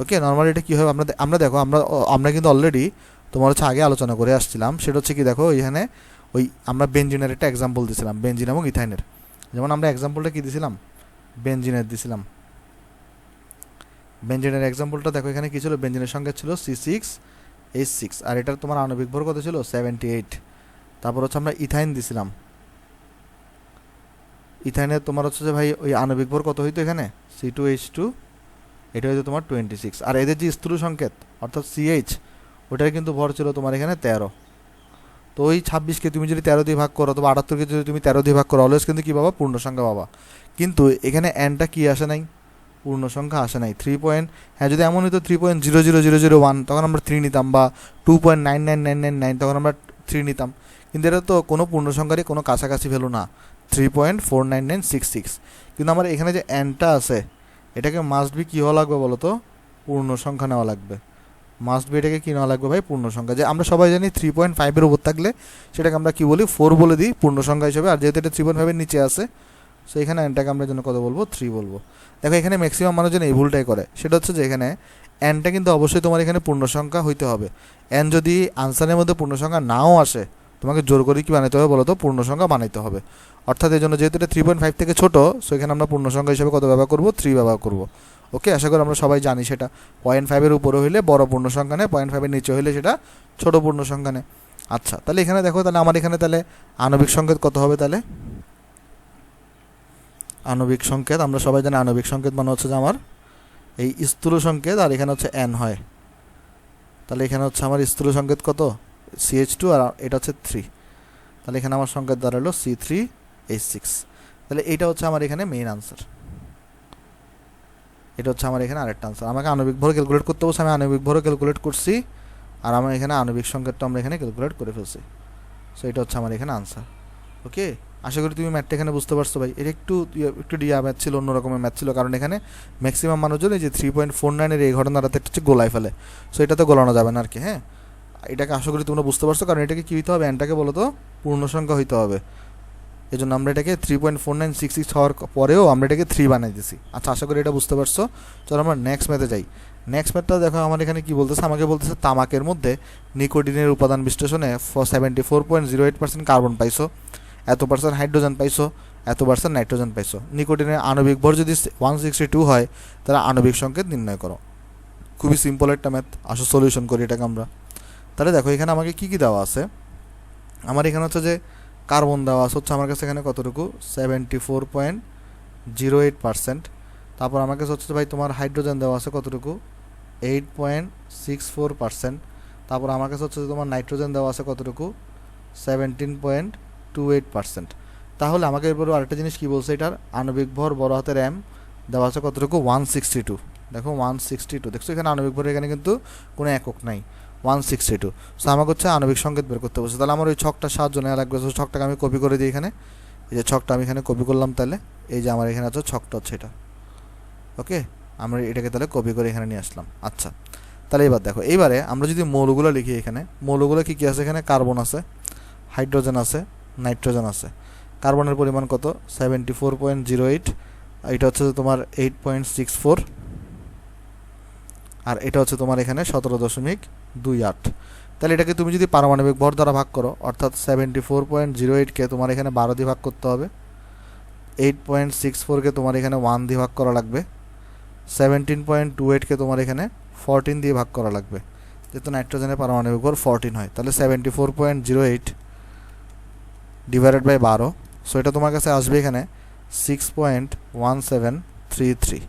ওকে, নর্মালি এটা কী হবে আমরা দেখো আমরা কিন্তু অলরেডি তোমার হচ্ছে আগে আলোচনা করে আসছিলাম, সেটা হচ্ছে কি দেখো এখানে ওই আমরা বেনজিনের একটা এক্সাম্পল দিয়েছিলাম, বেনজিন এবং ইথাইনের। যেমন আমরা এক্সাম্পলটা কী দিয়েছিলাম, বেনজিনের দিয়েছিলাম। বেনজিনের এক্সাম্পলটা দেখো এখানে কী ছিল, বেনজিনের সংখ্যা ছিল C6H6, আর এটার তোমার আণবিক ভর কত ছিল 78। তারপর হচ্ছে আমরা ইথাইন দিছিলাম, ইথাইনের তোমার হচ্ছে যে ভাই ওই আণবিক ভর কত হইতো এখানে C2H2, এটা হয়তো তোমার 26। আর এদের যে স্থূল সংকেত অর্থাৎ CH, ওটার কিন্তু ভর ছিল তোমার এখানে 13। তো ওই 26কে তুমি যদি 13 দিয়ে ভাগ করো, অথবা 78কে যদি তুমি 13 দিয়ে ভাগ করো, অলওয়েজ কিন্তু কী পাবা, পূর্ণ সংখ্যা পাবা। কিন্তু এখানে এনটা কি আসে নাই, পূর্ণ সংখ্যা আসে নাই। হ্যাঁ যদি এমন হতো 3.00001 তখন আমরা 3 নিতাম, বা 2.99999 তখন আমরা 3 নিতাম, কিন্তু এটা তো কোনো পূর্ণ সংখ্যারই কোনো কাছাকাছি ভ্যালু না, 3.49966। কিন্তু আমার এখানে যে এনটা আছে এটাকে মাস্ট বি কী হওয়া লাগবে বলো তো, পূর্ণ সংখ্যা নেওয়া লাগবে। মাস্ট বি এটাকে কি নেওয়া লাগবে ভাই, পূর্ণ সংখ্যা। যে আমরা সবাই জানি 3.5 উপর থাকলে সেটাকে আমরা কি বলি, 4 বলে দিই পূর্ণ সংখ্যা হিসেবে। আর যেহেতু এটা 3.5 নিচে আছে, সো এখানে এনটাকে আমরা জন্য কত বলবো, 3 বলবো। দেখো এখানে ম্যাক্সিমাম মানুষজন এই ভুলটাই করে, সেটা হচ্ছে যে এখানে এনটা কিন্তু অবশ্যই তোমার এখানে পূর্ণ সংখ্যা হইতে হবে। এন যদি আনসারের মধ্যে পূর্ণ সংখ্যা নাও আসে, তোমাকে জোর করে কি বানাইতে হবে বলো তো, পূর্ণ সংখ্যা বানাইতে হবে। অর্থাৎ এই জন্য যেহেতু এটা 3.5 থেকে ছোট, সো এখানে আমরা পূর্ণ সংখ্যা হিসেবে কত ব্যবহার করবো, 3 ব্যবহার করবো। ওকে, আশা করি আমরা সবাই জানি সেটা। 0.5 উপরে হইলে বড় পূর্ণ সংখ্যা নেয়, 0.5 নিচে হইলে সেটা ছোট পূর্ণ সংখ্যা নেয়। আচ্ছা, তাহলে এখানে দেখো, তাহলে আমার এখানে তাহলে আণবিক সংকেত কত হবে, তাহলে আণবিক সংকেত আমরা সবাই জানি আণবিক সংকেত মানে হচ্ছে যে আমার এই স্থূল সংকেত, আর এখানে হচ্ছে এন হয়। তাহলে এখানে হচ্ছে আমার স্থূল সংকেত কত, CH2, আর এটা হচ্ছে 3। তাহলে এখানে আমার সংকেত দাঁড়ালো C3H6। তাহলে এটা হচ্ছে আমার এখানে মেইন আনসার, এটা হচ্ছে আমার এখানে আরেকটা আনসার। আমাকে আণবিক ভর ক্যালকুলেট করতে বলছে, আমি আণবিক ভরও ক্যালকুলেট করছি, আর আমার এখানে আণবিক সংকেতটা আমরা এখানে ক্যালকুলেট করে ফেলছি। সো এটা হচ্ছে আমার এখানে আনসার। ওকে, আশা করি তুমি ম্যাথটা এখানে বুঝতে পারছো ভাই। এটা একটু ডিয়া ম্যাথ ছিল, অন্য রকমের ম্যাথ ছিল, কারণ এখানে ম্যাক্সিমাম মানুষজন এই যে 3.49 এই ঘটনাটাতে হচ্ছে গোলাই ফেলে। সো এটাতে গোলানো যাবে না আর কি। হ্যাঁ, এটাকে আশা করি তোমরা বুঝতে পারছো, কারণ এটাকে কী হইতে হবে, এনটাকে বলো তো পূর্ণ সংখ্যা হইতে হবে। এই জন্য আমরা এটাকে 3.4966 হওয়ার পরেও আমরা এটাকে 3 বানাই দিছি। আচ্ছা, আশা করি এটা বুঝতে পারছো। চলো আমরা নেক্সট ম্যাথে যাই। নেক্সট ম্যাথটা দেখো আমার এখানে কি বলতেছে, আমাকে বলতেছে তামাকের মধ্যে নিকোটিনের উপাদান বিশ্লেষণে 74.08% কার্বন পাইছো, এত পার্সেন্ট হাইড্রোজেন পাইছো, এত পার্সেন্ট নাইট্রোজেন পাইছো। নিকোটিনের আণবিক ভর যদি 162 হয়, তাহলে আণবিক সংকেত নির্ণয় করো। খুবই সিম্পল একটা ম্যাথ, আসো সলিউশন করি এটাকে আমরা। তাহলে দেখো এখানে আমাকে কী কী দেওয়া আছে। আমার এখানে হচ্ছে যে কার্বন দেওয়া আছে হচ্ছে আমার কাছে এখানে কতটুকু, 74.08%। তারপর আমার কাছে হচ্ছে ভাই তোমার হাইড্রোজেন দেওয়া আছে কতটুকু, 8.64%। তারপর আমার কাছে হচ্ছে তোমার নাইট্রোজেন দেওয়া আছে কতটুকু, 17.28%। তাহলে আমাকে এরপর আরেকটা জিনিস কী বলছে, এটার আণবিক ভর বড় হাতের এম দেওয়া আছে কতটুকু, 162। দেখো 162, দেখছো এখানে আণবিক ভর এখানে কিন্তু কোনো একক নাই, 162। সো আমাকে হচ্ছে আণবিক সংকেত বের করতে বলছে। তাহলে আমার ওই ছকটা সাহায্য নেওয়া লাগবে। সো ছকটাকে আমি কপি করে দিই এখানে, এই যে ছকটা আমি এখানে কপি করলাম। তাহলে এই যে আমার এখানে আছে ছকটা হচ্ছে এটা। ওকে, আমরা এটাকে তাহলে কপি করে এখানে নিয়ে আসলাম। আচ্ছা, তাহলে এবার দেখো, এইবারে আমরা যদি মৌলগুলো লিখি, এখানে মৌলগুলো কী কী আছে, এখানে কার্বন আছে, হাইড্রোজেন আছে, নাইট্রোজেন আছে। কার্বনের পরিমাণ কত, 74.08, এটা হচ্ছে তোমার 8.64, আর এটা হচ্ছে তোমার এখানে 17.28। তাহলে এটাকে তুমি যদি পারমাণবিক ভর দ্বারা ভাগ করো, অর্থাৎ 74.08কে তোমার এখানে 12 দিয়ে ভাগ করতে হবে, 8.64কে তোমার এখানে 1 দিয়ে ভাগ করা লাগবে, 17.28কে তোমার এখানে 14 দিয়ে ভাগ করা লাগবে, যেহেতু নাইট্রোজেনের পারমাণবিক ভর 14 হয়। তাহলে 74.08 ডিভাইডেড বাই 12, সো এটা তোমার কাছে আসবে এখানে 6.1733।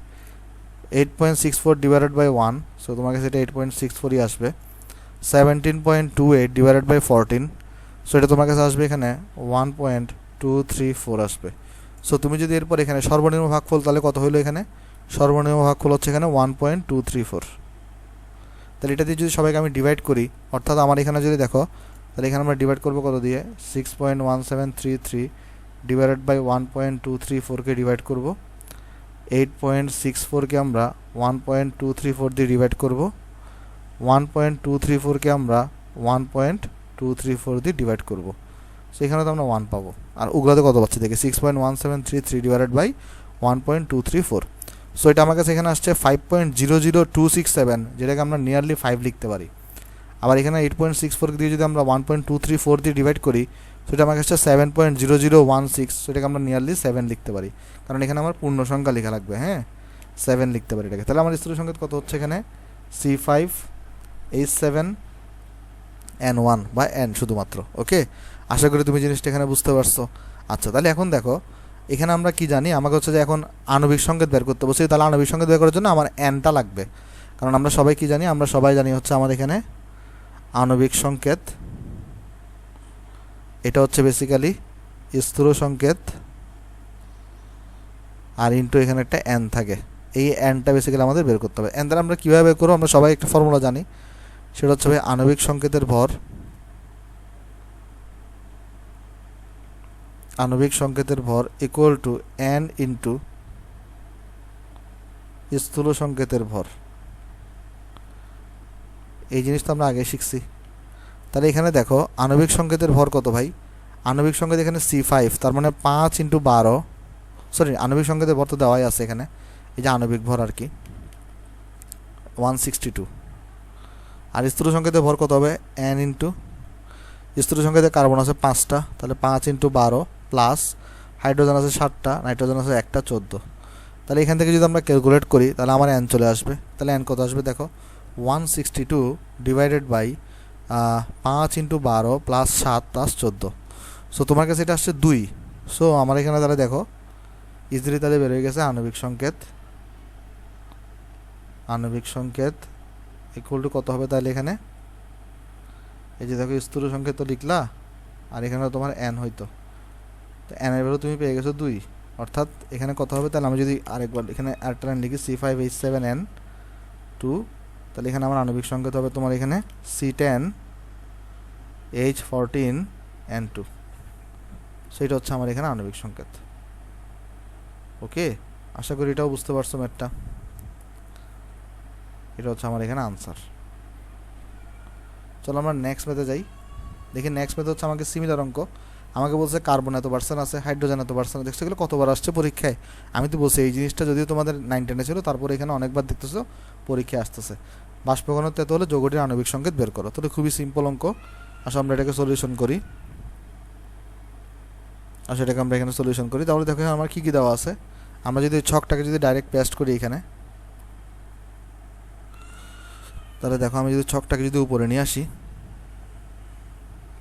8.64 ডিভাইডেড বাই 1, সো তোমার কাছে এটা 8.64ই আসবে। 17.28 ডিভাইডেড বাই 14, সো এটা তোমার কাছে আসবে এখানে 1.234 আসবে। সো তুমি যদি এরপর এখানে সর্বনিম্ন ভাগফল, তাহলে কত হলো, এখানে সর্বনিম্ন ভাগফল হচ্ছে এখানে 1.234। তাহলে এটা দিয়ে যদি সবাইকে আমি ডিভাইড করি, অর্থাৎ আমার এখানে যদি দেখো, তাহলে এখানে আমরা ডিভাইড করবো কত দিয়ে, 6.1733 ডিভাইডেড বাই 1.234কে ডিভাইড করব, 8.64কে আমরা 1.234 দিয়ে ডিভাইড করব, 1.234কে আমরা 1.234 দিয়ে ডিভাইড করব। সেখানে তো আমরা 1 পাবো। আর উগ্রতে কত পাচ্ছি দেখে, 6.1733 ডিভাইডেড বাই 1.234। সো এটা আমার কাছে এখানে আসছে 5.00267, যেটাকে আমরা নিয়ারলি 5 লিখতে পারি। আবার এখানে 8.64 দিয়ে যদি আমরা 1.234 দিয়ে ডিভাইড করি, সেটা আমার কাছে 7.0016, সেটাকে আমরা নিয়ারলি 7 লিখতে পারি, কারণ এখানে আমার পূর্ণ সংখ্যা লেখা লাগবে। হ্যাঁ, 7 লিখতে পারি এটাকে। তাহলে আমার স্থূল সংকেত কত হচ্ছে এখানে, C5H7N1 বা N শুধুমাত্র। ওকে, আশা করি তুমি জিনিসটা এখানে বুঝতে পারছো। আচ্ছা, তাহলে এখন দেখো এখানে আমরা কি জানি, আমাকে হচ্ছে যে এখন আণবিক সংকেত বের করতে বলছি। তাহলে আণবিক সংকেত বের করার জন্য আমার Nটা লাগবে, কারণ আমরা সবাই কি জানি, আমরা সবাই জানি হচ্ছে আমার এখানে আণবিক সংকেত, এটা হচ্ছে বেসিক্যালি স্থূল সংকেত, আর ইন্টু এখানে একটা N থাকে। এই Nটা বেসিক্যালি আমাদের বের করতে হবে। N দ্বারা আমরা কীভাবে বের করবো, আমরা সবাই একটা ফর্মুলা জানি, সেটা হচ্ছে ভাই আণবিক সংকেতের ভর, আণবিক সংকেতের ভর ইকুয়াল টু N ইন্টু স্থূল সংকেতের ভর। এই জিনিস তো আমরা আগে শিখছি। তাহলে এখানে দেখো আণবিক সংকেতের ভর কত ভাই, আণবিক সংকেত এখানে C5, তার মানে 5 × 12, সরি আণবিক সংকেতের ভর তো দেওয়াই আছে এখানে, এই যে আণবিক ভর আর কি 162। আর স্থূল সংকেতের ভর কত হবে n ইন্টু, স্থূল সংকেতে কার্বন আছে 5টা, তাহলে 5 × 12 প্লাস হাইড্রোজেন আছে 7টা, নাইট্রোজেন আছে 1টা, 14। তাহলে এখান থেকে যদি আমরা ক্যালকুলেট করি তাহলে আমার n চলে আসবে। তাহলে n কত আসবে দেখো 162 divided by 5 × 12 plus 7 plus 14। So তোমার কাছে এটা আসছে 2। সো আমার এখানে তাহলে দেখো ইজিলি তাহলে বের হয়ে গেছে আণবিক সংকেত, আণবিক সংকেত ইকুয়াল টু কত হবে তাহলে এখানে, এই যে দেখো স্থূল সংকেত তো লিখলা আর এখানে তোমার n হইতো, তো n এর ভ্যালু তুমি পেয়ে গেছো 2, অর্থাৎ এখানে কত হবে তাহলে আমি যদি আরেকবার এখানে আরেকটা লাইন লিখি C5H7N2, তাহলে এখানে আমার আণবিক সংকেত হবে তোমার এখানে C10H14N2। সেটা হচ্ছে আমার এখানে আণবিক সংকেত। ওকে, আশা করি এটাও বুঝতে পারছো ম্যাথটা। এটা হচ্ছে আমার এখানে আনসার। চলো আমরা নেক্সট ম্যাথে যাই। দেখি নেক্সট ম্যাথ হচ্ছে আমাকে সিমিলার অঙ্ক, আমাকে বলছে কার্বন এত পার্সেন্ট আছে, হাইড্রোজেন এত পার্সেন্ট, দেখছো এগুলো কতবার আসছে পরীক্ষায়। আমি তো বলছি এই জিনিসটা যদিও তোমাদের 9-10 ছিল, তারপরে এখানে অনেকবার দেখতেছো পরীক্ষায় আসতেছে। বাষ্প ঘনত্ব এত হলে যৌগটির আণবিক সংকেত বের করো। তাহলে খুবই সিম্পল অঙ্ক, আসলে আমরা এটাকে সলিউশন করি। আসলে এটাকে আমরা এখানে সলিউশন করি। তাহলে দেখো আমার কী কী দেওয়া আছে, আমরা যদি ছকটাকে যদি ডাইরেক্ট পেস্ট করি এখানে, তাহলে দেখো আমি যদি ছকটাকে যদি উপরে নিয়ে আসি,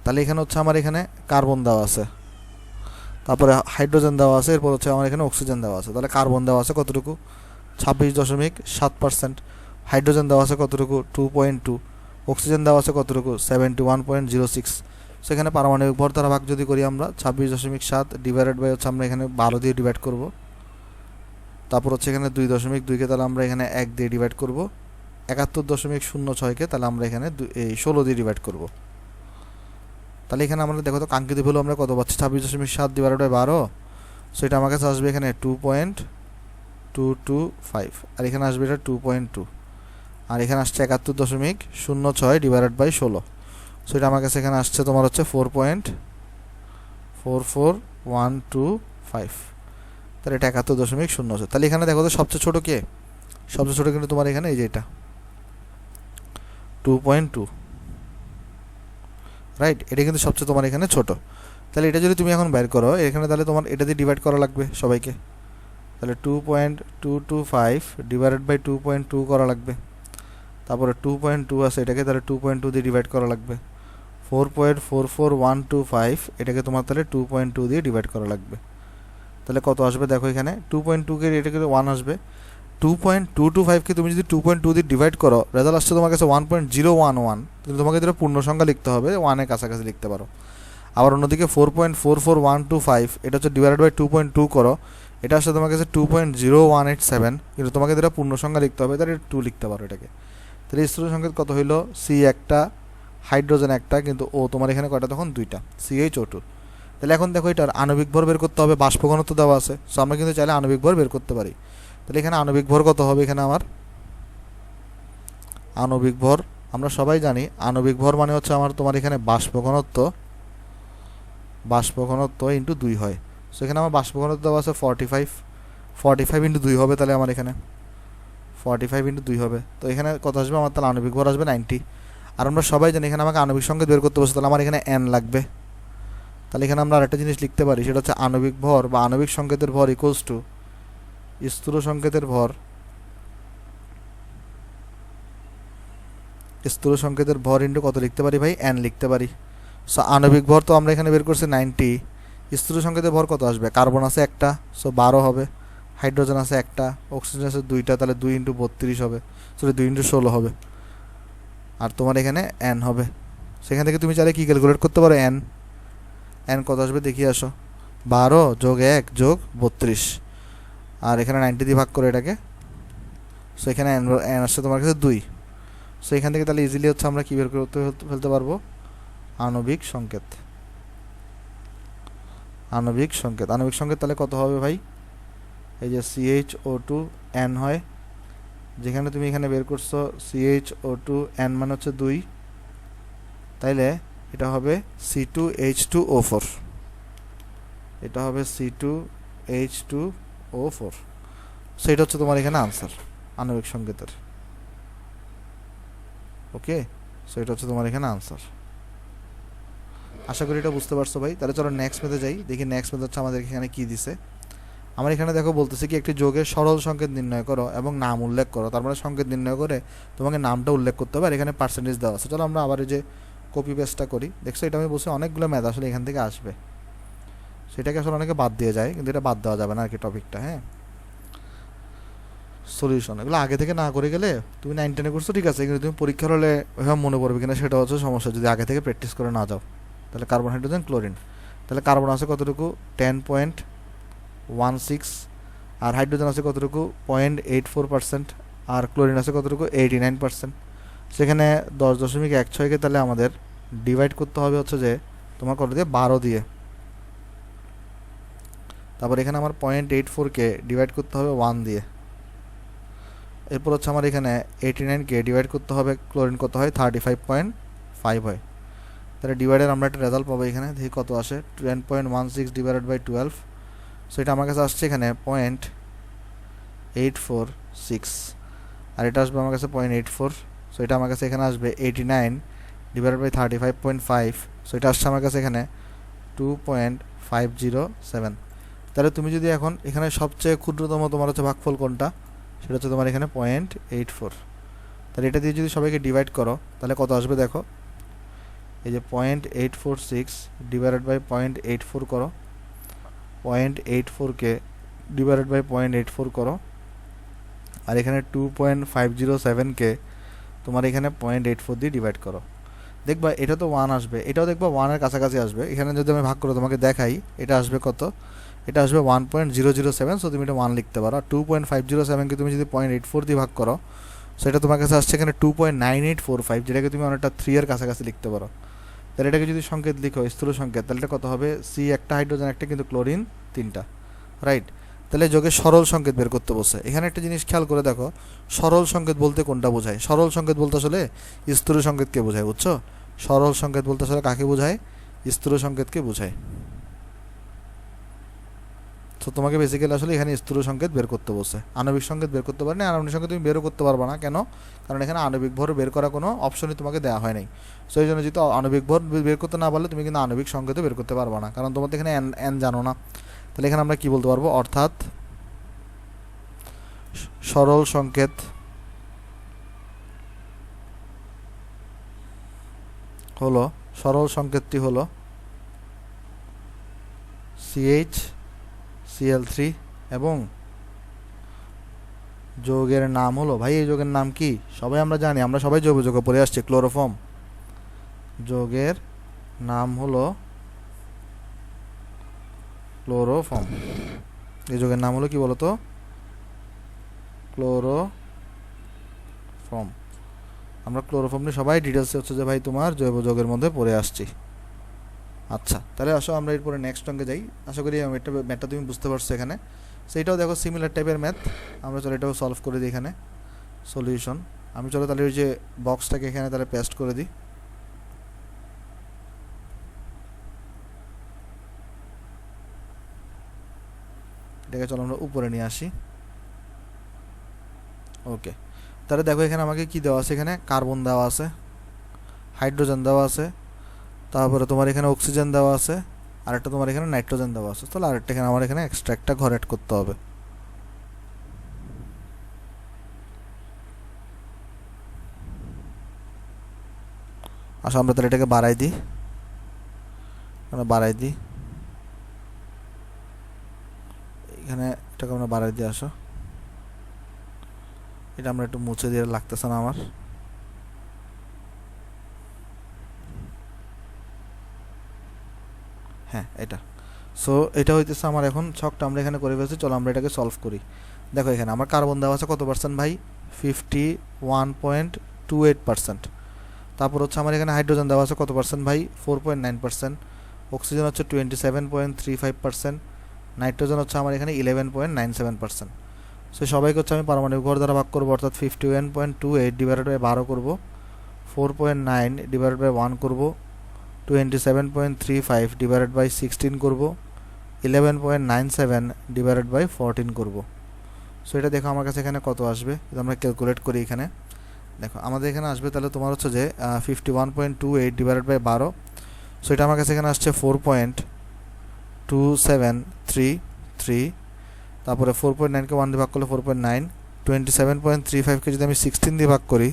তাহলে এখানে হচ্ছে আমার এখানে কার্বন দেওয়া আছে, তারপরে হাইড্রোজেন দেওয়া আছে, এরপর হচ্ছে আমার এখানে অক্সিজেন দেওয়া আছে। তাহলে কার্বন দেওয়া আছে কতটুকু 26.7%, হাইড্রোজেন দেওয়া আছে কতটুকু 2.2, অক্সিজেন দেওয়া আছে কতটুকু 71.06। সেখানে পারমাণবিক ভর দ্বারা ভাগ যদি করি আমরা 26.7 ডিভাইডেড বাই হচ্ছে আমরা এখানে 12 দিয়ে ডিভাইড করব, তারপর হচ্ছে এখানে 2.2কে তাহলে আমরা এখানে 1 দিয়ে ডিভাইড করব, 71.06কে তাহলে আমরা এখানে 16 দিয়ে ডিভাইড করব। তাহলে এখানে আমরা দেখো তো কাঙ্ক্ষিত ভ্যালু আমরা কত পাচ্ছি 26.7 ডিভাইডেড বাই 12, সো এটা আমার কাছে আসবে এখানে 2.225, আর এখানে আসবে এটা 2.2, আর এখানে আসছে 71.06 ডিভাইডেড বাই 16, সো এটা আমার কাছে এখানে আসছে তোমার হচ্ছে 4.44125। তাহলে এটা 71.06। তাহলে এখানে দেখো তো সবচেয়ে ছোটো কে, সবচেয়ে ছোটো কিন্তু তোমার এখানে এই যে এটা 2.2, রাইট, এটা কিন্তু সবচেয়ে তোমার এখানে ছোট। তাহলে এটা যদি তুমি এখন বের করো এখানে, তাহলে তোমার এটা দিয়ে ডিভাইড করা লাগবে সবাইকে, তাহলে 2.225 ডিভাইডেড বাই 2.2 করা লাগবে, তারপরে 2.2 আছে এটাকে তাহলে 2.2 দিয়ে ডিভাইড করা লাগবে, 4.44125 এটাকে তোমার তাহলে 2.2 দিয়ে ডিভাইড করা লাগবে। তাহলে কত আসবে দেখো এখানে 2.2কে এটাকে 1 আসবে, 2.225কে তুমি যদি 2.2 দিয়ে ডিভাইড করো রেজাল্ট আসছে তোমার কাছে 1.011, কিন্তু তোমাকে যেটা পূর্ণ সংখ্যা লিখতে হবে 1-এর কাছাকাছি লিখতে পারো। আবার অন্যদিকে 4.44125 এটা হচ্ছে ডিভাইডেড বাই 2.2 করো, এটা আসছে তোমার কাছে 2.0187, কিন্তু তোমাকে যেটা পূর্ণ সংখ্যা লিখতে হবে তাহলে 2 লিখতে পারো এটাকে। তাহলে স্থূল সংকেত কত হইলো সি একটা, হাইড্রোজেন একটা, কিন্তু ও তোমার এখানে কয়টা তখন 2টা, CH2। তাহলে এখন দেখো এটার আণবিক ভর বের করতে হবে, বাষ্প ঘনত্ব দেওয়া আছে, সো আমরা কিন্তু চাইলে আণবিক ভর বের করতে পারি। তাহলে এখানে আণবিক ভর কত হবে, এখানে আমার আণবিক ভর আমরা সবাই জানি, আণবিক ভর মানে হচ্ছে আমার তোমার এখানে বাষ্প ঘনত্ব ইন্টু 2 হয়। সো এখানে আমার বাষ্প ঘনত্ব দেওয়া আছে 45 ইন্টু 2 হবে, তাহলে আমার এখানে 45 ইন্টু 2 হবে। তো এখানে কত আসবে আমার, তাহলে আণবিক ভর আসবে 90। আর আমরা সবাই জানি এখানে আমাকে আণবিক সংকেত বের করতে বসে, তাহলে আমার এখানে n লাগবে। তাহলে এখানে আমরা আরেকটা জিনিস লিখতে পারি, সেটা হচ্ছে আণবিক ভর বা আণবিক সংকেতের ভর ইকুয়ালস টু স্থূল সংকেতের ভর, স্থূল সংকেতের ভর ইন্টু কত লিখতে পারি ভাই, n লিখতে পারি। সো আণবিক ভর তো আমরা এখানে বের করছি 90, স্থূল সংকেতের ভর কত আসবে, কার্বন আছে একটা, সো 12 হবে, হাইড্রোজেন আছে একটা, অক্সিজেন আছে 2টা, তাহলে 2 × 32 হবে, সরি 2 × 16 হবে, আর তোমার এখানে n হবে। সেখান থেকে তুমি চাইলে কি ক্যালকুলেট করতে পারো, n কত আসবে দেখিয়ে আসো, 12 যোগ 1 যোগ 32, আর এখানে 90 দিয়ে ভাগ করে এটাকে, সো এখানে n আসছে তোমার কাছে 2। সো এখান থেকে তাহলে ইজিলি হচ্ছে আমরা কি বের করতে ফেলতে পারবো, আণবিক সংকেত। আণবিক সংকেত তাহলে কত হবে ভাই, এই যে CHO2 n হয়, যেখানে তুমি এখানে বের করছো CHO2 N মানে হচ্ছে 2, তাইলে এটা হবে C2H2O4, এটা হবে C2H2O4। সেটা হচ্ছে তোমার এখানে আনসার আণবিক সংকেতের। ওকে, সো এটা হচ্ছে তোমার এখানে আনসার। আশা করি এটা বুঝতে পারছো ভাই। তাহলে চলো নেক্সট মেথে যাই, দেখি নেক্সট মেথড হচ্ছে আমাদের এখানে কি দিছে। আমার এখানে দেখো বলতেছে কি একটি যোগের সরল সংকেত নির্ণয় করো এবং নাম উল্লেখ করো। তার মানে সংকেত নির্ণয় করে তোমাকে নামটা উল্লেখ করতে হবে, আর এখানে পার্সেন্টেজ দেওয়া আছে। চলো আমরা আবার এই যে কপি পেস্টটা করি। দেখছো এটা আমি বলছি অনেকগুলো ম্যাথ আসলে এখান থেকে আসবে, সেটাকে আসলে অনেকে বাদ দিয়ে যায়, কিন্তু এটা বাদ দেওয়া যাবে না আর কি টপিকটা। হ্যাঁ, সলিউশন এগুলো আগে থেকে না করে গেলে তুমি 9 10 করছো ঠিক আছে, কিন্তু তুমি পরীক্ষার হলে ওইভাবে মনে পড়বে কিনা সেটা হচ্ছে সমস্যা, যদি আগে থেকে প্র্যাকটিস করে না যাও। তাহলে কার্বন, হাইড্রোজেন, ক্লোরিন, তাহলে কার্বন আছে কতটুকু 10.16, আর হাইড্রোজেন আছে কতটুকু 0.84%, আর ক্লোরিন আছে কতটুকু 89%। সেখানে 10.16কে তাহলে আমাদের ডিভাইড করতে হবে হচ্ছে যে তোমার কত দিয়ে 12 দিয়ে, তারপর এখানে আমার 0.84কে ডিভাইড করতে হবে 1 দিয়ে, এরপর হচ্ছে আমার এখানে 89কে ডিভাইড করতে হবে ক্লোরিন কত হয় 35.5 হয়। তাহলে ডিভাইডের আমরা একটা রেজাল্ট পাবো এখানে, দেখি কত আসে 10.16 ডিভাইডেড বাই 12। সো এটা আমার কাছে আসছে এখানে 0.846, আর এটা আসবে আমার কাছে 0.84। সো এটা আমার কাছে এখানে আসবে 89 ডিভাইডেড বাই 35.5। সো এটা আসছে আমার কাছে এখানে 2.507। তাহলে তুমি যদি এখন এখানে সবচেয়ে ক্ষুদ্রতম তোমার হচ্ছে ভাগফল কোনটা, সেটা হচ্ছে তোমার এখানে 0.84। তাহলে এটা দিয়ে যদি সবাইকে ডিভাইড করো তাহলে কত আসবে দেখো, এই যে 0.846 ডিভাইডেড বাই 0.84 করো, 0.84কে ডিভাইডেড বাই 0.84 করো, আর এখানে 2.507কে তোমার এখানে 0.84 দিয়ে ডিভাইড করো। দেখবা এটা তো 1 আসবে, এটাও দেখবা 1-এর কাছাকাছি আসবে। এখানে যদি আমি ভাগ করে তোমাকে দেখাই, এটা আসবে কত, এটা আসবে 1.007। সো তুমি এটা 1 লিখতে পারো। আর 2.507কে তুমি যদি 0.84 দিয়ে ভাগ করো, সেটা তোমার কাছে আসছে এখানে 2.9845, যেটাকে তুমি অনেকটা 3-এর কাছাকাছি লিখতে পারো। তাহলে এটাকে যদি সংকেত লিখো স্থূল সংকেত, তাহলে এটা কত হবে সি একটা, হাইড্রোজেন একটা, কিন্তু ক্লোরিন 3টা, রাইট। তাহলে যোগের সরল সংকেত বের করতে বসে। এখানে একটা জিনিস খেয়াল করে দেখো, সরল সংকেত বলতে কোনটা বোঝায়? সরল সংকেত বলতে আসলে স্থূল সংকেতকে বোঝায়, বুঝছো? সরল সংকেত বলতে আসলে কাকে বোঝায়? স্থূল সংকেতকে বোঝায়। তো তোমাকে বেসিক্যালি আসলে এখানে স্থূল সংকেত বের করতে বসে, আণবিক সংকেত বের করতে পারে না। আণবিক সংকেত তুমি বেরও করতে পারবে না, কেন? কারণ এখানে আণবিক ভর বের করার কোনো অপশনই তোমাকে দেওয়া হয় নাই। সো এই জন্য যদি আণবিক ভর বের করতে না পারলে তুমি কিন্তু আণবিক সংকেতও বের করতে পারবে না, কারণ তোমার তো এখানে এন জানো না। তাহলে এখানে আমরা কি বলতে পারবো, অর্থাৎ সরল সংকেত হলো, সরল সংকেতটি হলো CH Cl3 এবং যৌগের নাম হলো, ভাই এই যৌগের নাম কি সবাই আমরা জানি, আমরা সবাই জৈব যৌগ পড়ে আসছি, ক্লোরোফর্ম। যৌগের নাম হলো ক্লোরোফর্ম। এই যৌগের নাম হলো কি বলতো? ক্লোরোফর্ম। আমরা ক্লোরোফর্ম নিয়ে সবাই ডিটেলসে হচ্ছে যে ভাই তোমার জৈব যৌগের মধ্যে পড়ে আসছি। আচ্ছা, তাহলে আসো আমরা এরপরে নেক্সট অঙ্কে যাই। আশা করি ম্যাথটা তুমি বুঝতে পারছো এখানে। সেইটাও দেখো সিমিলার টাইপের ম্যাথ, আমরা চলো এটাও সলভ করে দিই এখানে সলিউশন। আমি চলো তাহলে ওই যে বক্সটাকে এখানে তাহলে পেস্ট করে দিই। এটাকে চলো আমরা উপরে নিয়ে আসি। ওকে, তাহলে দেখো এখানে আমাকে কি দেওয়া আছে, এখানে কার্বন দেওয়া আছে, হাইড্রোজেন দেওয়া আছে, তারপরে তোমার এখানে অক্সিজেন দেওয়া আছে, আর একটা তোমার এখানে নাইট্রোজেন দেওয়া আছে। তাহলে আরেকটা এখানে আমার এখানে এক্সট্রা একটা ঘর অ্যাড করতে হবে। আচ্ছা, আমরা তাহলে এটাকে বাড়াই দিই, এখানে এটাকে আমরা বাড়াই দিই। আসো, এটা আমরা একটু মুছে দিয়ে লাগতেছে না আমার। হ্যাঁ, এটা সো এটা হইতেছে আমার এখন ছকটা আমরা এখানে করে ফেলছি। চলো আমরা এটাকে সলভ করি। দেখো এখানে আমার কার্বন দেওয়া আছে কত পার্সেন্ট ভাই, 51.28%। তারপর হচ্ছে আমার এখানে হাইড্রোজেন দেওয়া আছে কত পার্সেন্ট ভাই, 4.9%। অক্সিজেন হচ্ছে 27.35%। নাইট্রোজেন হচ্ছে আমার এখানে 11.97%। সো সবাইকে হচ্ছে আমি পারমাণবিক ভর দ্বারা ভাগ করবো, অর্থাৎ 51.28 ডিভাইডেড বাই 12 করবো, 4.9 ডিভাইডেড বাই 1 করবো, 27.35 ডিভাইডেড বাই 16 করবো, 11.97 ডিভাইডেড বাই 14 করবো। সো এটা দেখো আমার কাছে এখানে কত আসবে, যদি আমরা ক্যালকুলেট করি এখানে দেখো আমাদের এখানে আসবে তাহলে তোমার হচ্ছে যে 51.28 ডিভাইডেড বাই 12। সো এটা আমার কাছে এখানে আসছে 4.2733, তারপরে 4.9কে 1 দিয়ে ভাগ করলে 4.9, 27.35কে যদি আমি 16 দিয়ে ভাগ করি,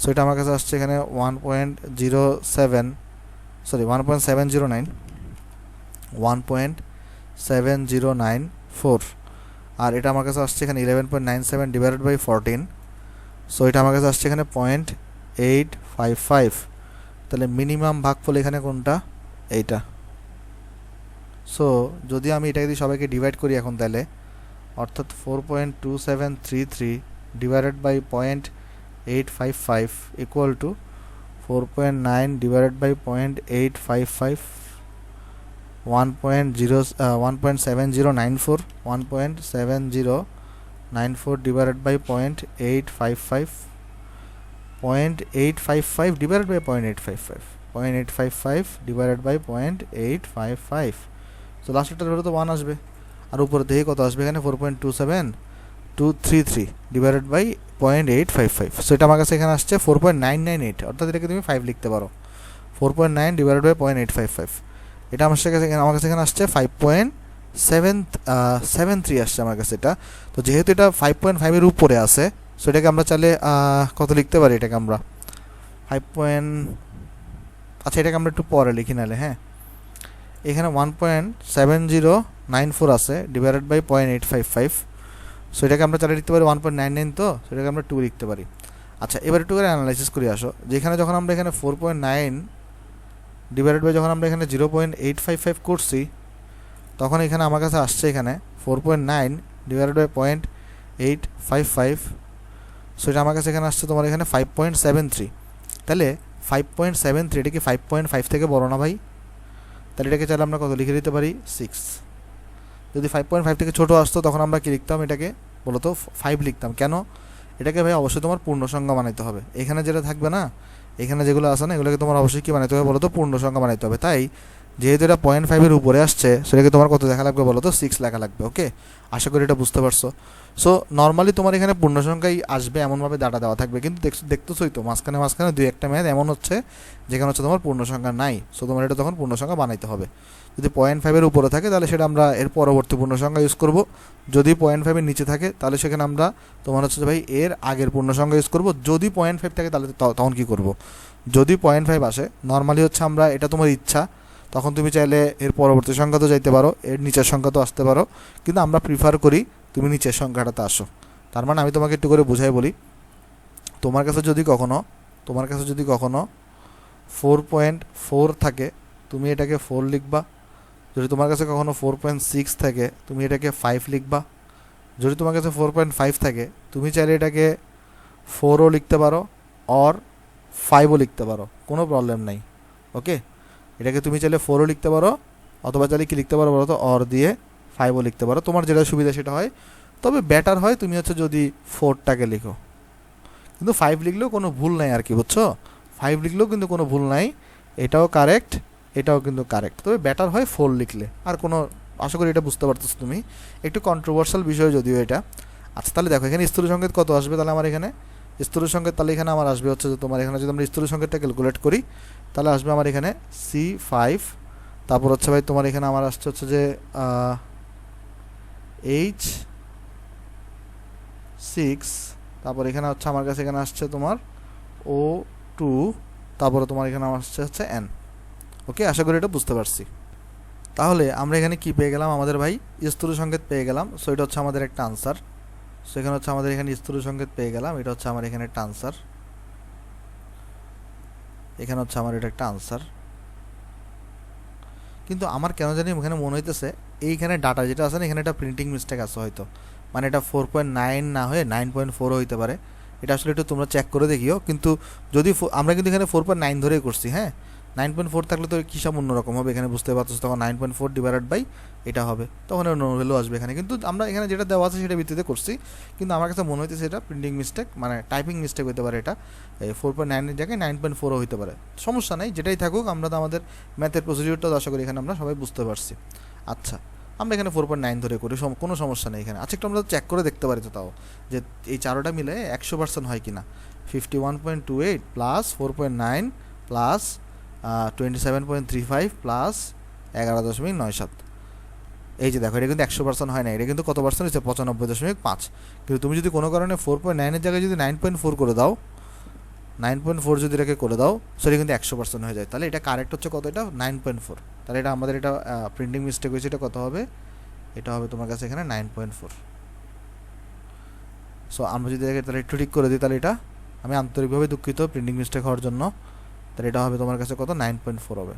সো এটা আমার কাছে আসছে এখানে 1.7094, আর এটা আমার কাছে আসছে এখানে 11.97 ডিভাইডেড বাই 14। সো এটা আমার কাছে আসছে এখানে 0.855। তাহলে মিনিমাম ভাগফল এখানে কোনটা? এইটা। সো যদি আমি এটাকে দিয়ে সবাইকে ডিভাইড করি এখন, তাহলে অর্থাৎ 4.2733 divided by 0.855 equal to 4.9 divided by 0.855, 1.7094, 1.7094 divided by 0.855, 0.855 divided by 0.855, 0.855 divided by 0.855। So লাস্টেরটার ভেতরে তো 1 আসবে, আর উপরে দেখে কত আসবে এখানে 4.27233 ডিভাইডেড বাই 0.855। সো এটা আমার কাছে এখানে আসছে 4.998, অর্থাৎ এটাকে তুমি 5 লিখতে পারো। 4.9 ডিভাইডেড বাই 0.855, এটা আমার কাছে এখানে আসছে 5.73 আসছে আমার কাছে এটা। তো যেহেতু এটা 5.5 এর উপরে আছে, সো এটাকে আমরা চাইলে কত লিখতে পারি, এটাকে আমরা 5. আচ্ছা এটাকে আমরা একটু পরে লিখি নাহলে, হ্যাঁ। এখানে 1.7094 আছে ডিভাইডেড বাই 0.855, সো এটাকে আমরা চাইলে লিখতে পারি 1.99, তো সেটাকে আমরা 2 লিখতে পারি। আচ্ছা এবার একটু করে অ্যানালাইসিস করে আসো, যেখানে যখন আমরা এখানে 4.9 ডিভাইডেড বাই যখন আমরা এখানে 0.855 করছি, তখন এখানে আমার কাছে আসছে এখানে 4.9 ডিভাইডেড বাই 0.855। সো এটা আমার কাছে এখানে আসছে তোমার এখানে 5.73। তাহলে 5.73 এটা কি 5.5 থেকে বড় না ভাই? তাহলে এটাকে চাইলে আমরা কত লিখে দিতে পারি? 6। যদি 5.5 থেকে ছোটো আসতো তখন আমরা কি লিখতাম? এটাকে বলতো 5 লিখতাম। কেন? এটাকে ভাই অবশ্যই তোমার পূর্ণ সংখ্যা বানাইতে হবে। এখানে যেটা থাকবে না, এখানে যেগুলো আছে না, এগুলোকে তোমার অবশ্যই কী বানাইতে হবে বলো তো? পূর্ণ সংখ্যা বানাইতে হবে। তাই যেহেতু এটা 0.5 উপরে আসছে, সেটাকে তোমার কত লেখা লাগবে বলো তো? 6 লেখা লাগবে। ওকে, আশা করি এটা বুঝতে পারছো। সো নর্মালি তোমার এখানে পূর্ণ সংখ্যাই আসবে, এমনভাবে ডাটা দেওয়া থাকবে। কিন্তু দেখতেছোই তো মাঝখানে দুই একটা ম্যাথ এমন হচ্ছে যেখানে হচ্ছে তোমার পূর্ণ সংখ্যা নাই। সো তোমার এটা তখন পূর্ণ সংখ্যা বানাইতে হবে। যদি 0.5 উপরে থাকে তাহলে সেটা আমরা এর পরবর্তী পূর্ণ সংখ্যা ইউজ করব। যদি 0.5 নিচে থাকে তাহলে সেখানে আমরা তোমার হচ্ছে ভাই এর আগের পূর্ণ সংখ্যা ইউজ করব। যদি 0.5 থাকে তাহলে তখন কী করব? যদি 0.5 আসে, নর্মালি হচ্ছে আমরা, এটা তোমার ইচ্ছা, তখন তুমি চাইলে এর পরবর্তী সংখ্যা তো যাইতে পারো, এর নিচের সংখ্যা তো আসতে পারো, কিন্তু আমরা প্রিফার করি তুমি নিচের সংখ্যাটাতে আসো। তার মানে আমি তোমাকে একটু করে বুঝাই বলি, তোমার কাছে যদি কখনো 4.4 থাকে, তুমি এটাকে 4 লিখবা। যদি তোমার কাছে কখনো 4.6 থাকে, তুমি এটাকে 5 লিখবা। যদি তোমার কাছে 4.5 থাকে, তুমি চাইলে এটাকে 4ও লিখতে পারো, অর 5ও লিখতে পারো, কোনো প্রবলেম নাই। ওকে, এটাকে তুমি চাইলে 4ও লিখতে পারো, অথবা চাইলে কি লিখতে পারো বলো তো? অর দিয়ে 5ও লিখতে পারো, তোমার যেটা সুবিধা সেটা হয়। তবে বেটার হয় তুমি হচ্ছে যদি 4টাকে লিখো, কিন্তু 5 লিখলেও কোনো ভুল নাই আর কি, বুঝছো? 5 লিখলেও কিন্তু কোনো ভুল নাই, এটাও কারেক্ট, এটাও কিন্তু কারেক্ট। তবে বেটার হয় 4 লিখলে। আর কোনো, আশা করি এটা বুঝতে পারতেছো তুমি। একটু কন্ট্রোভার্সাল বিষয় যদিও এটা। আচ্ছা তাহলে দেখো এখানে স্থূল সংকেত কত আসবে তাহলে আমার এখানে? স্থূল সংকেত তাহলে এখানে আমার আসবে হচ্ছে যে তোমার এখানে যদি আমরা স্থূল সংকেতটা ক্যালকুলেট করি, তাহলে আসবে আমার এখানে C5, তারপর হচ্ছে ভাই তোমার এখানে আমার আসছে হচ্ছে যে H6, তারপর এখানে হচ্ছে আমার কাছে এখানে আসছে তোমার O2, তারপরে তোমার এখানে আমার আসছে হচ্ছে N। ওকে, আশা করি এটা বুঝতে পারছি। তাহলে আমরা এখানে কি পেয়ে গেলাম? আমাদের ভাই স্থূল সংকেত পেয়ে গেলাম। সো এটা হচ্ছে আমাদের একটা আনসার। সো এখানে হচ্ছে আমাদের এখানে স্থূল সংকেত পেয়ে গেলাম, এটা হচ্ছে আমার এখানে একটা আনসার। এখানে হচ্ছে আমার এটা একটা আনসার। কিন্তু আমার কেন জানি এখানে মনে হইতেছে এইখানে ডাটা যেটা আছে না, এখানে একটা প্রিন্টিং মিস্টেক আছে হয়তো, মানে এটা 4.9 না হয়ে 9.4 হইতে পারে। এটা আসলে একটু তোমরা চেক করে দেখিও। কিন্তু যদি আমরা কিন্তু এখানে 4.9 ধরেই করছি, হ্যাঁ, 9.4 থাকলে তো হিসাব অন্যরকম হবে, এখানে বুঝতে পারছো, তখন 9.4 ডিভাইডেড বাই এটা হবে, তখন অন্য ভ্যালু আসবে এখানে। কিন্তু আমরা এখানে যেটা দেওয়া আছে সেটা ভিত্তিতে করছি, কিন্তু আমার কাছে মনে হইতেছে এটা প্রিন্টিং মিস্টেক, মানে টাইপিং মিস্টেক হতে পারে, এটা 4.9 এর জায়গায় 9.4ও হতে পারে। সমস্যা নেই, যেটাই থাকুক, আমরা তো আমাদের ম্যাথের প্রসিডিউরটাও আশা করি এখানে আমরা সবাই বুঝতে পারছি। আচ্ছা, আমরা এখানে 4.9 ধরে করি, কোনো সমস্যা নেই এখানে। আচ্ছা, একটু আমরা চেক করে দেখতে পারি তো তাও, যে এই চারোটা মিলে 100% হয় কিনা। 51.28 প্লাস 4.9 প্লাস 27.35 প্লাস 11.97, এই যে দেখো, এটা কিন্তু 100% হয় না, এটা কিন্তু কত পার্সেন্ট হচ্ছে, 95.5। কিন্তু তুমি যদি কোনো কারণে 4.9-এর জায়গায় যদি 9.4 করে দাও, 9.4 যদি এটাকে করে দাও, সেটা কিন্তু 100% হয়ে যায়। তাহলে এটা কারেক্ট হচ্ছে কত, এটা 9.4। তাহলে এটা আমাদের এটা প্রিন্টিং মিস্টেক হয়েছে, এটা কত হবে, এটা হবে তোমার কাছে এখানে 9.4। সো আমরা যদি এটাকে তাহলে একটু ঠিক করে দিই, তাহলে এটা, আমি আন্তরিকভাবে দুঃখিত প্রিন্টিং মিস্টেক হওয়ার জন্য, তাহলে এটা হবে তোমার কাছে কত, 9.4 হবে।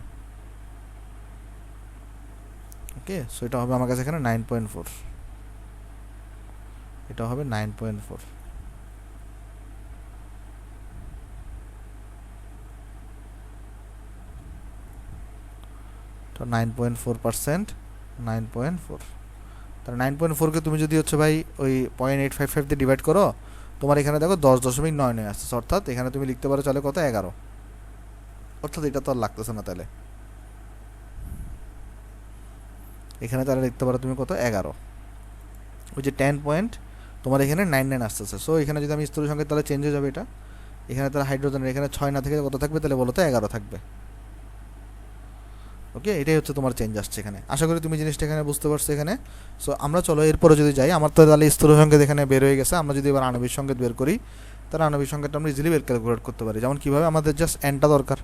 ওকে, সো এটা হবে আমার কাছে এখানে 9.4, এটা হবে 9.4। তো 9.4%, 9.4, তাহলে 9.4কে তুমি যদি হচ্ছে ভাই ওই 0.855 দিয়ে ডিভাইড করো, তোমার এখানে দেখো 10.99 আসছে, অর্থাৎ এখানে তুমি লিখতে পারো চলে কত, 11, অর্থাৎ এটা তো আর লাগতেছে না। তাহলে এখানে তাহলে লিখতে পারো তুমি কত, 11, ওই যে 10 পয়েন্ট তোমার এখানে 99 আসতেছে। সো এখানে যদি আমি স্থূল সংখ্যা, তাহলে চেঞ্জ হয়ে যাবে এটা, এখানে তাহলে হাইড্রোজেনের এখানে 6 না থেকে কত থাকবে, তাহলে বলো তো 11 থাকবে। ওকে, এটাই হচ্ছে তোমার চেঞ্জ আসছে এখানে। আশা করি তুমি জিনিসটা এখানে বুঝতে পারছো এখানে। সো আমরা চলো এরপরে যদি যাই, আমার তো তাহলে স্থূল সংকেত এখানে বের হয়ে গেছে। আমরা যদি এবার আণবিক সংকেত বের করি, তাহলে আণবিক সংকেতটা আমরা ইজিলি বের ক্যালকুলেট করতে পারি। যেমন কীভাবে, আমাদের জাস্ট এনটা দরকার,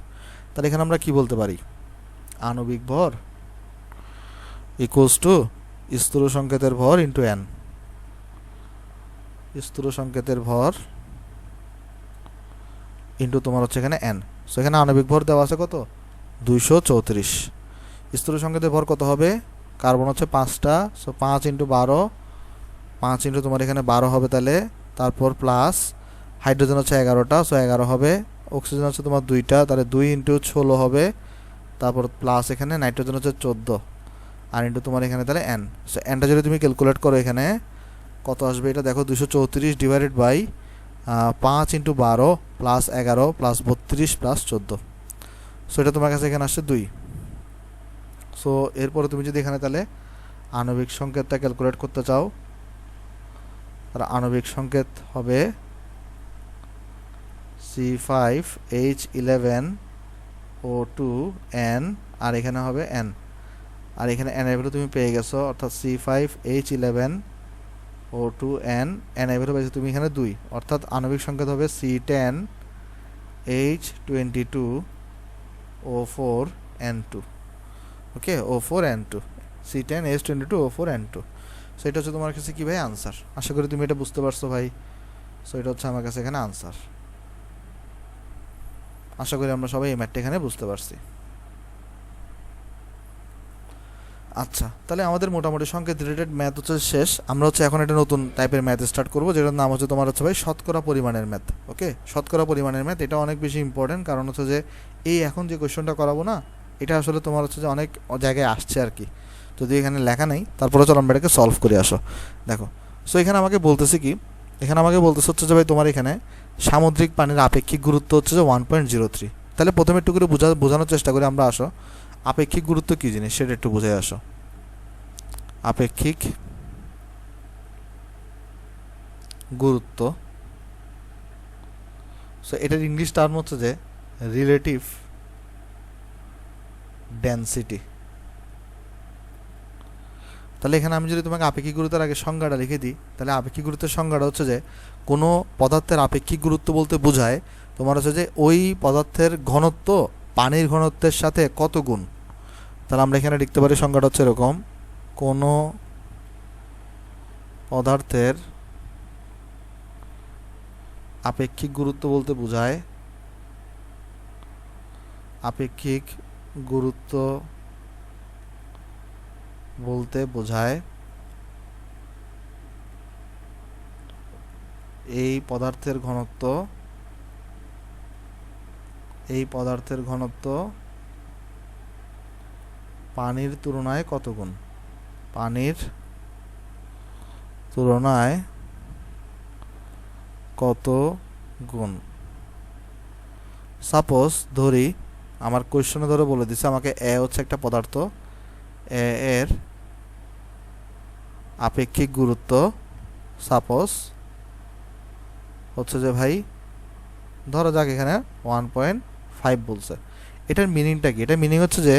তাহলে এখানে আমরা কি বলতে পারি, আণবিক ভর ইকুয়ালস টু স্থূল সংকেতের ভর ইন্টু এন, স্থূল সংকেতের ভর ইন্টু তোমার হচ্ছে এখানে এন। সো এখানে আণবিক ভর দেওয়া আছে কত, 234। স্থূল সংকেতের ভর কত হবে, কার্বন হচ্ছে 5টা, সো 5 ইন্টু 12, 5 ইন্টু তোমার এখানে 12 হবে, তাহলে তারপর প্লাস হাইড্রোজেন হচ্ছে 11টা, সো 11 হবে, অক্সিজেন হচ্ছে তোমার 2টা, তাহলে 2 ইন্টু 16 হবে, তারপর প্লাস এখানে নাইট্রোজেন হচ্ছে 14, আর ইন্টু তোমার এখানে তাহলে এন। সো এনটা যদি তুমি ক্যালকুলেট করো এখানে কত আসবে, এটা দেখো 234 divided by 5 into 12 plus 11 plus 32 plus 14, so এটা তোমার কাছে এখানে আসছে 2। সো এরপরে তুমি যদি এখানে তাহলে আণবিক সংকেতটা ক্যালকুলেট করতে চাও, তাহলে আণবিক সংকেত হবে C5H11O2N, আর এখানে হবে N, আর এখানে N এর ভ্যালু তুমি পেয়ে গেছো, অর্থাৎ C5H11O2N, N এর ভ্যালু পেয়েছো তুমি এখানে 2, অর্থাৎ আণবিক সংকেত হবে C10H22O4N2। ওকে, O4N2, C10H22O4N2। সো এটা হচ্ছে তোমার কাছে কি ভাই আনসার। আশা করি তুমি এটা বুঝতে পারছো ভাই। সো এটা হচ্ছে আমার কাছে এখানে আনসার। আশা করি আমরা সবাই এই ম্যাথটা এখানে বুঝতে পারছি। আচ্ছা, তাহলে আমাদের মোটামুটি সংকেত রিলেটেড ম্যাথ হচ্ছে শেষ। আমরা হচ্ছে এখন একটা নতুন টাইপের ম্যাথ স্টার্ট করবো, যেটার নাম হচ্ছে তোমার হচ্ছে ভাই শতকরা পরিমাণের ম্যাথ। ওকে, শতকরা পরিমাণের ম্যাথ, এটা অনেক বেশি ইম্পর্টেন্ট, কারণ হচ্ছে যে এই এখন যে কোয়েশ্চনটা করাবো না, এটা আসলে তোমার হচ্ছে যে অনেক জায়গায় আসছে আর কি, যদি এখানে লেখা নেই, তারপরে চলো আমরা এটাকে সলভ করে আসো। দেখো, সো এখানে আমাকে বলতেছে কি, এখানে আমাকে বলতেছে হচ্ছে যে ভাই তোমার এখানে সামুদ্রিক পানির আপেক্ষিক গুরুত্ব হচ্ছে যে 1.03। তাহলে প্রথমে একটু করে বোঝানোর চেষ্টা করি আমরা, আসো আপেক্ষিক গুরুত্ব কী জিনিস সেটা একটু বুঝে আসো। আপেক্ষিক গুরুত্ব, সো এটার ইংলিশ টার্ম হচ্ছে যে রিলেটিভ ডেনসিটি। তাহলে এখানে আমি যদি তোমাকে আপেক্ষিক গুরুত্বের আগে সংজ্ঞাটা লিখে দিই, তাহলে আপেক্ষিক গুরুত্বের সংজ্ঞাটা হচ্ছে যে কোনো পদার্থের আপেক্ষিক গুরুত্ব বলতে বোঝায় তোমার হচ্ছে যে ওই পদার্থের ঘনত্ব পানির ঘনত্বের সাথে কত গুণ। তাহলে আমরা এখানে লিখতে পারি সংজ্ঞাটা হচ্ছে এরকম, কোনো পদার্থের আপেক্ষিক গুরুত্ব বলতে বোঝায়, আপেক্ষিক গুরুত্ব বলতে বোঝায় এই পদার্থের ঘনত্ব পানির তুলনায় কত গুণ, পানির তুলনায় কত গুণ। সাপোজ ধরি আমার কোয়েশ্চনে ধরে বলে দিছে আমাকে এ হচ্ছে একটা পদার্থ, এ এর আপেক্ষিক গুরুত্ব সাপোজ হচ্ছে যে ভাই ধরো যাক এখানে 1.5 বলছে। এটার মিনিংটা কি? এটার মিনিং হচ্ছে যে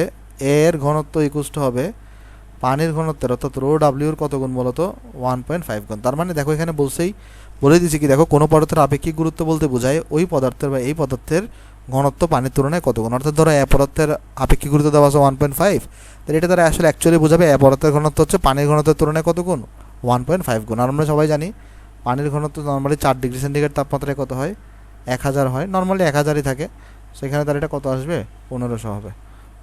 এ এর ঘনত্ব ইকুয়াল টু হবে পানির ঘনত্বের অর্থাৎ রো ডাব্লিউর কত গুণ বলতো 1.5 গুণ। তার মানে দেখো এখানে বলে দিয়েছি কি, দেখো কোনো পদার্থের আপেক্ষিক গুরুত্ব বলতে বোঝায় ওই পদার্থের বা এই পদার্থের ঘনত্ব পানির তুলনায় কত গুণ। অর্থাৎ ধরো এ পদার্থের আপেক্ষিক গুরুত্ব দেওয়া আছে 1.5, তাহলে এটা দ্বারা আসলে অ্যাকচুয়ালি বোঝাবে এ পদার্থের ঘনত্ব হচ্ছে পানির ঘনত্বের তুলনায় কত গুণ 1.5 গুণ। আর আমরা সবাই জানি পানির ঘনত্ব নর্মালি 4 ডিগ্রি সেন্টিগ্রেড তাপমাত্রায় কত হয় 1000 হয়, নর্মালি 1000ই থাকে, সেখানে তার এটা কত আসবে 1500 হবে।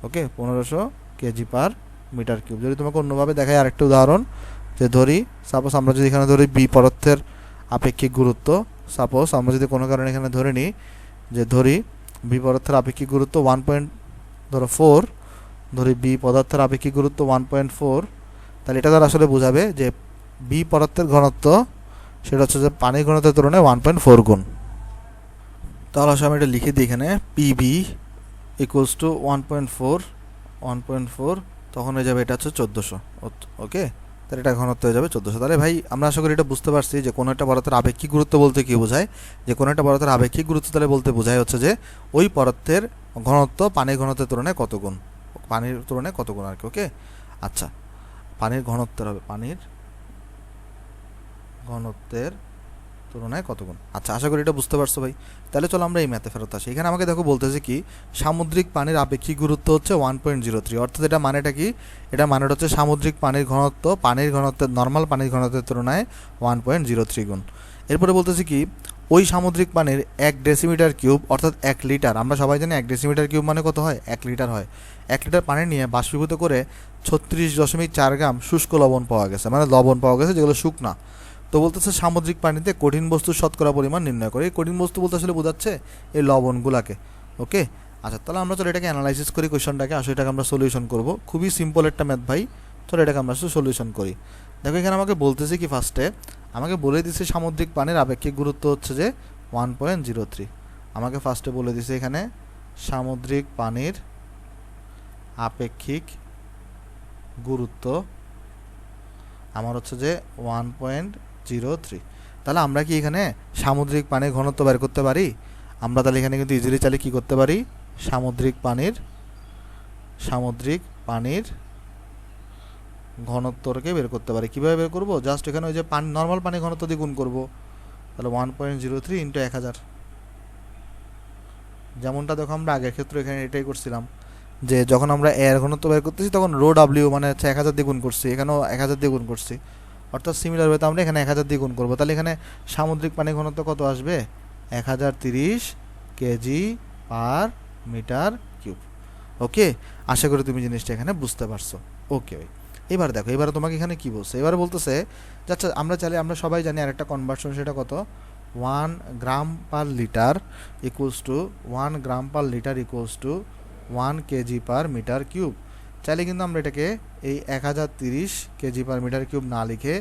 ওকে, 1500 কেজি পার মিটার কিউব। যদি তোমাকে অন্যভাবে দেখায় আরেকটা উদাহরণ, যে ধরি সাপোজ আমরা যদি এখানে ধরি বি পদার্থের আপেক্ষিক গুরুত্ব, সাপোজ আমরা যদি কোনো কারণে এখানে ধরে নিই যে ধরি বি পদার্থের আপেক্ষিক গুরুত্ব 1.4, ধরি বি পদার্থের আপেক্ষিক গুরুত্ব 1.4, তাহলে এটা দ্বারা আসলে বোঝাবে যে বি পদার্থের ঘনত্ব সেটা হচ্ছে যে পানির ঘনত্বের তুলনায় 1.4 গুণ। তাহলে আসলে আমি এটা লিখে দিই এখানে পিবি ইকুয়ালস টু 1.4, তখন হয়ে যাবে এটা হচ্ছে 1400। ওকে, তাহলে এটা ঘনত্ব হয়ে যাবে 1400। তাহলে ভাই আমরা আশা করি এটা বুঝতে পারছি যে কোনো একটা পদার্থের আপেক্ষিক গুরুত্ব বলতে কী বোঝায়, যে কোনো একটা পদার্থের আপেক্ষিক গুরুত্ব তাহলে বলতে বোঝায় হচ্ছে যে ওই পদার্থের ঘনত্ব পানির ঘনত্বের তুলনায় কত গুণ, পানির তুলনায় কত গুণ আর কি। ওকে, আচ্ছা পানির ঘনত্বের হবে, পানির ঘনত্বের তুলনায় কত গুণ। আচ্ছা আশা করি এটা বুঝতে পারছো ভাই। তাহলে চলো আমরা এই ম্যাথে ফেরত আসি। এখানে আমাকে দেখো বলতেছে কি সামুদ্রিক পানির আপেক্ষিক গুরুত্ব হচ্ছে 1.03, অর্থাৎ এটা মানেটা কি, এটা মানেটা হচ্ছে সামুদ্রিক পানির ঘনত্ব পানির ঘনত্বের নর্মাল পানির ঘনত্বের তুলনায় 1.03 গুণ। এরপরে বলতেছে কি ওই সামুদ্রিক পানির 1 ডেসিমিটার কিউব অর্থাৎ 1 লিটার, আমরা সবাই জানি 1 ডেসিমিটার কিউব মানে কত হয় 1 লিটার হয়। 1 লিটার পানি নিয়ে বাষ্পীভূত করে 36.4 গ্রাম শুষ্ক লবণ পাওয়া গেছে, মানে লবণ পাওয়া গেছে যেগুলো শুকনা। তো বলতেছে সামুদ্রিক পানিতে কঠিন বস্তুর শতকরা পরিমাণ নির্ণয় করে। এই কঠিন বস্তু বলতে আসলে বোঝাচ্ছে এই লবণগুলাকে। ওকে, আচ্ছা তাহলে আমরা চলো এটাকে অ্যানালাইসিস করি কোয়েশনটাকে, আসলে এটাকে আমরা সলিউশন করব। খুবই সিম্পল একটা ম্যাথ ভাই, চলো এটাকে আমরা সলিউশন করি। দেখো এখানে আমাকে বলতেছে কি ফার্স্টে আমাকে বলে দিচ্ছে সামুদ্রিক পানির আপেক্ষিক গুরুত্ব হচ্ছে যে 1.03। আমাকে ফার্স্টে বলে দিছে এখানে সামুদ্রিক পানির আপেক্ষিক গুরুত্ব আমার হচ্ছে যে 1.03। তাহলে আমরা কি এখানে সামুদ্রিক পানির ঘনত্ব বের করতে পারি? আমরা তাহলে এখানে কিন্তু ইজিলি চাইলে কি করতে পারি, সামুদ্রিক পানির ঘনত্বকে বের করতে পারি। কীভাবে বের করবো? জাস্ট এখানে ওই যে পানি নর্মাল পানির ঘনত্ব দিয়ে গুণ করবো, তাহলে 1.03 ইন্টু 1000। যেমনটা দেখো আমরা আগের ক্ষেত্রে এখানে এটাই করছিলাম, যে যখন আমরা এর ঘনত্ব বের করতেছি তখন রো ডাব্লিউ মানে হচ্ছে 1000 দিয়ে গুণ করছি, এখানেও 1000 দিয়ে গুণ করছি, অর্থাৎ সিমিলার ওয়েতে আমরা এখানে 1000 দিয়ে গুণ করবো। তাহলে এখানে সামুদ্রিক পানির ঘনত্ব কত আসবে 1030 কেজি পার মিটার কিউব। ওকে, আশা করি তুমি জিনিসটা এখানে বুঝতে পারছো। ওকে ভাই, এবার দেখো এবারে তোমাকে এখানে কি বলছে, এবারে বলতেছে আচ্ছা আমরা চাইলে আমরা সবাই জানি আরেকটা কনভার্সন, সেটা কত 1 gram per litre equals to 1 gram per litre equals to 1 KG per metre cube. চাইলে কিন্তু আমরা এটাকে এই 1030 কেজি পার মিটার কিউব না লিখে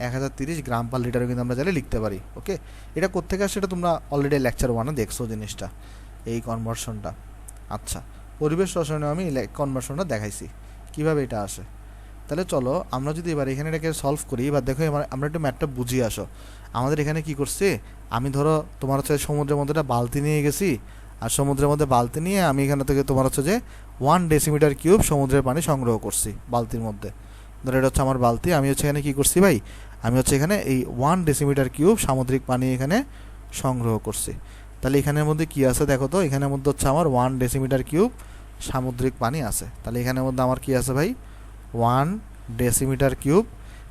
1030 গ্রাম পার লিটারও কিন্তু আমরা চাইলে লিখতে পারি। ওকে, এটা কোত্থেকে আসে সেটা তোমরা অলরেডি লেকচার 1-এ দেখছো জিনিসটা, এই কনভার্সনটা। আচ্ছা পরিবেশ রসায়নে আমি কনভার্সনটা দেখাইছি কিভাবে এটা আসে। তাহলে চলো আমরা যদি এবার এখানে এটাকে সলভ করি। এবার দেখো আমরা একটু ম্যাথটা বুঝিয়ে আসো। আমাদের এখানে কি করছে, আমি ধরো তোমার হচ্ছে সমুদ্রের মধ্যে একটা বালতি নিয়ে গেছি, আর সমুদ্রের মধ্যে বালতি নিয়ে আমি এখানে থেকে তোমার হচ্ছে যে 1 ডেসিমিটার কিউব সমুদ্রের পানি সংগ্রহ করছি বালতির মধ্যে। ধরো এটা হচ্ছে আমার বালতি, আমি হচ্ছে এখানে কী করছি ভাই, আমি হচ্ছে এখানে এই 1 ডেসিমিটার কিউব সামুদ্রিক পানি এখানে সংগ্রহ করছি। তাহলে এখানের মধ্যে কি আছে দেখো তো, এখানের মধ্যে হচ্ছে আমার 1 ডেসিমিটার কিউব সামুদ্রিক পানি আছে। তাহলে এখানের মধ্যে আমার কি আছে ভাই 1 ডেসিমিটার কিউব,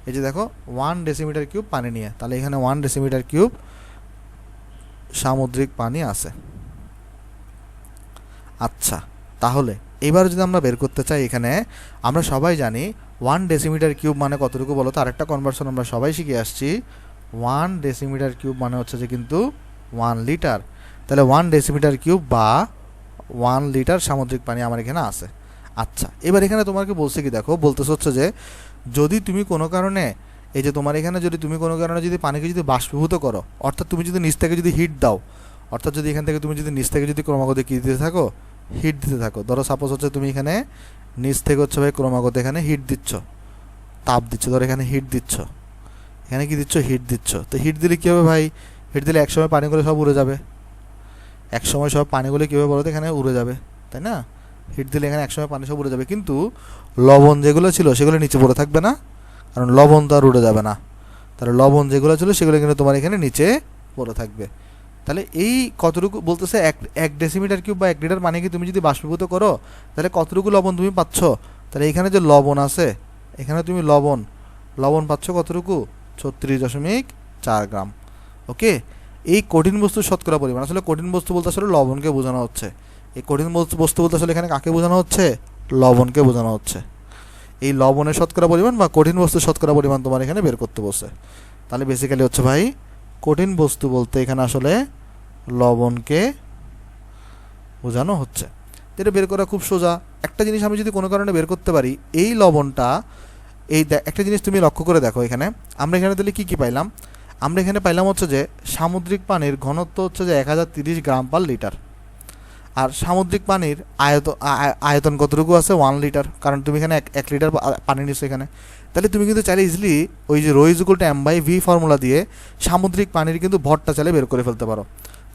এই যে দেখো 1 ডেসিমিটার কিউব পানি নিয়ে, তাহলে এখানে 1 ডেসিমিটার কিউব সামুদ্রিক পানি আছে। আচ্ছা তাহলে এবার যদি আমরা বের করতে চাই, এখানে আমরা সবাই জানি 1 ডেসিমিটার কিউব মানে কতটুকু বলো তো, আরেকটা কনভার্সন আমরা সবাই শিখে আসছি, 1 ডেসিমিটার কিউব মানে হচ্ছে যে কিন্তু 1 লিটার। তাহলে 1 ডেসিমিটার কিউব বা 1 লিটার সামুদ্রিক পানি আমার এখানে আছে। আচ্ছা, এবার এখানে তোমাকে বলছে কি, দেখো বলতেছে হচ্ছে যে যদি তুমি কোনো কারণে এই যে তোমার এখানে যদি তুমি কোনো কারণে যদি পানিকে যদি বাষ্পীভূত করো, অর্থাৎ তুমি যদি নিচ থেকে যদি হিট দাও, অর্থাৎ যদি এখান থেকে তুমি যদি নিচ থেকে যদি ক্রমাগত কী দিতে থাকো, হিট দিতে থাকো। ধরো সাপোজ হচ্ছে তুমি এখানে নিচ থেকে হচ্ছে ভাই ক্রমাগত এখানে হিট দিচ্ছ, তাপ দিচ্ছ, ধরো এখানে হিট দিচ্ছ, এখানে কি দিচ্ছ, হিট দিচ্ছ। তো হিট দিলে কী হবে ভাই, হিট দিলে একসময় পানিগুলো সব উড়ে যাবে, একসময় সব পানিগুলো কী হবে বলো তো, এখানে উড়ে যাবে, তাই না? হিট দিলে এখানে একসময় পানি সব উড়ে যাবে, কিন্তু লবণ যেগুলো ছিল সেগুলো নিচে পড়ে থাকবে না, কারণ লবণ তো আর উড়ে যাবে না। তাহলে লবণ যেগুলো ছিল সেগুলো কিন্তু তোমার এখানে নিচে পড়ে থাকবে। তাহলে এই কতটুকু বলতেছে, এক ডেসিমিটার কিউব বা 1 লিটার পানিকে তুমি যদি বাষ্পীভূত করো তাহলে কতটুকু লবণ তুমি পাচ্ছ। তাহলে এখানে যে লবণ আছে, এখানে তুমি লবণ পাচ্ছ কতটুকু, 36.4 গ্রাম। ওকে, এই কঠিন বস্তুর শতকরা পরিমাণ, আসলে কঠিন বস্তু বলতে আসলে লবণকে বোঝানো হচ্ছে। এই কঠিন বস্তু বলতে আসলে এখানে কাকে বোঝানো হচ্ছে, লবণকে বোঝানো হচ্ছে। এই লবণের শতকরা পরিমাণ বা কঠিন বস্তুর শতকরা পরিমাণ তোমার এখানে বের করতে বসে। তাহলে বেসিক্যালি হচ্ছে ভাই কঠিন বস্তু বলতে এখানে আসলে লবণকে বোঝানো হচ্ছে। এটা বের করা খুব সোজা। একটা জিনিস আমি যদি কোনো কারণে বের করতে পারি, এই লবণটা, এই একটা জিনিস তুমি লক্ষ্য করে দেখো, এখানে আমরা এখানে তাহলে কী কী পাইলাম, আমরা এখানে পাইলাম হচ্ছে যে সামুদ্রিক পানির ঘনত্ব হচ্ছে যে 1030 গ্রাম পার লিটার। আর সামুদ্রিক পানির আয়তন কতটুকু আছে, 1 লিটার, কারণ তুমি এখানে 1 লিটার পানি নিচ্ছ এখানে। তাহলে তুমি কিন্তু চাইলে ইজিলি ওই যে rho is equal to m/v formula দিয়ে সামুদ্রিক পানির কিন্তু ভরটা চাইলে বের করে ফেলতে পারো।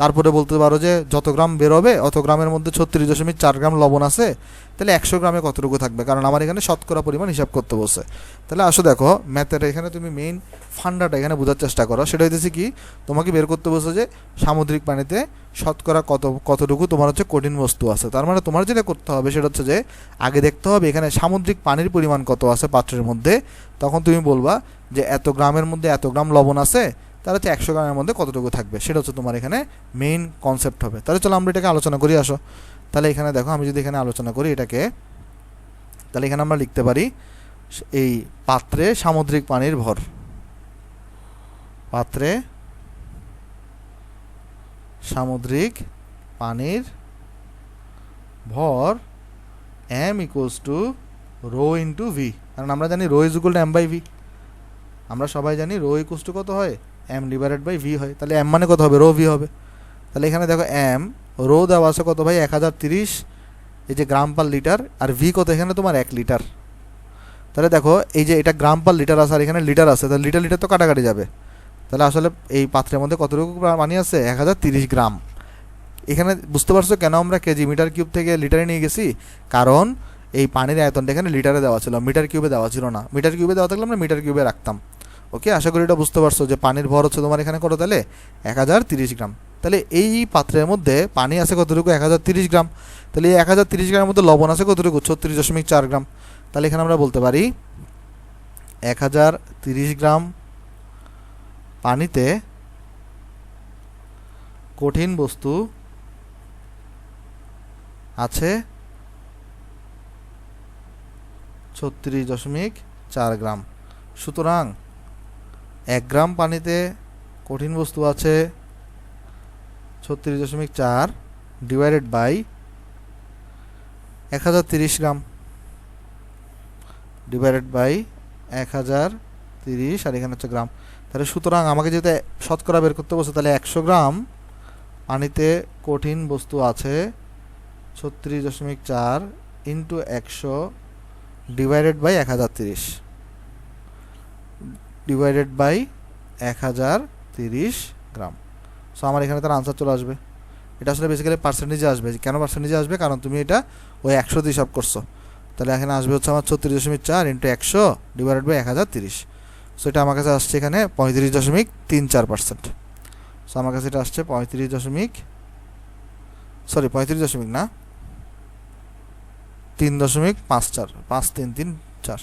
তারপরে বলতে পারো যে যত গ্রাম বেরোবে অত গ্রামের মধ্যে 36.4 গ্রাম লবণ আছে, তাহলে 100 গ্রামে কতটুকু থাকবে, কারণ আমার এখানে শতকরা পরিমাণ হিসাব করতে বসে। তাহলে আসো দেখো ম্যাথের এখানে তুমি মেইন ফান্ডাটা এখানে বোঝার চেষ্টা করো। সেটা হইতেছে কি, তোমাকে বের করতে বসে যে সামুদ্রিক পানিতে শতকরা কতটুকু তোমার হচ্ছে কঠিন বস্তু আছে। তার মানে তোমার যেটা করতে হবে সেটা হচ্ছে যে আগে দেখতে হবে এখানে সামুদ্রিক পানির পরিমাণ কত আছে পাত্রের মধ্যে, তখন তুমি বলবা যে এত গ্রামের মধ্যে এত গ্রাম লবণ আছে, তাহলে হচ্ছে 100 গ্রামের মধ্যে কতটুকু থাকবে, সেটা হচ্ছে তোমার এখানে মেইন কনসেপ্ট হবে। তাহলে চলো আমরা এটাকে আলোচনা করি, আসো। তাহলে এখানে দেখো আমি যদি এখানে আলোচনা করি এটাকে, তাহলে এখানে আমরা লিখতে পারি এই পাত্রে সামুদ্রিক পানির ভর, পাত্রে সামুদ্রিক পানির ভর m equals to rho into v, কারণ আমরা জানি rho is equal to m/v, আমরা সবাই জানি রো ইকুয়ালস টু কত হয়, m/v হয়। তাহলে m মানে কত হবে, রো ভি হবে। তাহলে এখানে দেখো m রো দেওয়া আছে কত ভাই, 1030 এই যে গ্রাম পার লিটার, আর ভি কত এখানে তোমার 1 লিটার। তাহলে দেখো এই যে এটা গ্রাম পার লিটার আছে আর এখানে লিটার আছে, তাহলে লিটার লিটার তো কাটাকাটি যাবে। তাহলে আসলে এই পাত্রের মধ্যে কতটুকু পানি আছে, 1030 গ্রাম। এখানে বুঝতে পারছো কেন আমরা কেজি মিটার কিউব থেকে লিটারে নিয়ে গেছি, কারণ এই পানির আয়তনটা এখানে লিটারে দেওয়া ছিল, মিটার কিউবে দেওয়া ছিল না। মিটার কিউবে দেওয়া থাকলে আমরা মিটার কিউবে রাখতাম। ওকে, আশা করি এটা বুঝতে পারছো যে পানির ভর হচ্ছে তোমার এখানে কত, তাহলে 1030 গ্রাম। তাহলে এই পাত্রের মধ্যে পানি আছে কতটুকু, 1030 গ্রাম। তাহলে এই 1030 গ্রামের মধ্যে লবণ আছে কতটুকু, 36.4 গ্রাম। তাহলে এখানে আমরা বলতে পারি 1030 গ্রাম পানিতে কঠিন বস্তু আছে 36.4 গ্রাম। সুতরাং 1 গ্রাম পানিতে কঠিন বস্তু আছে 36.4 divided by 1030 gram, divided by 1030, আর এখানে হচ্ছে গ্রাম। তাহলে সুতরাং আমাকে যেটা শতকরা বের করতে বলছে, তাহলে 100 গ্রাম পানিতে কঠিন বস্তু আছে 36.4 into 100 divided by 1030, divided by 1030 gram. So আমার এখানে তার আনসার চলে আসবে। এটা আসলে বেসিক্যালি পার্সেন্টেজে আসবে। কেন পার্সেন্টেজে আসবে, কারণ তুমি এটা ওই 100 দিয়ে হিসাব করছো। তাহলে এখানে আসবে হচ্ছে আমার 36.4 ইন্টু 100 ডিভাইডেড বাই 1030। সো এটা আমার কাছে আসছে এখানে 35.34%। সো আমার কাছে এটা আসছে 3.54, 5334,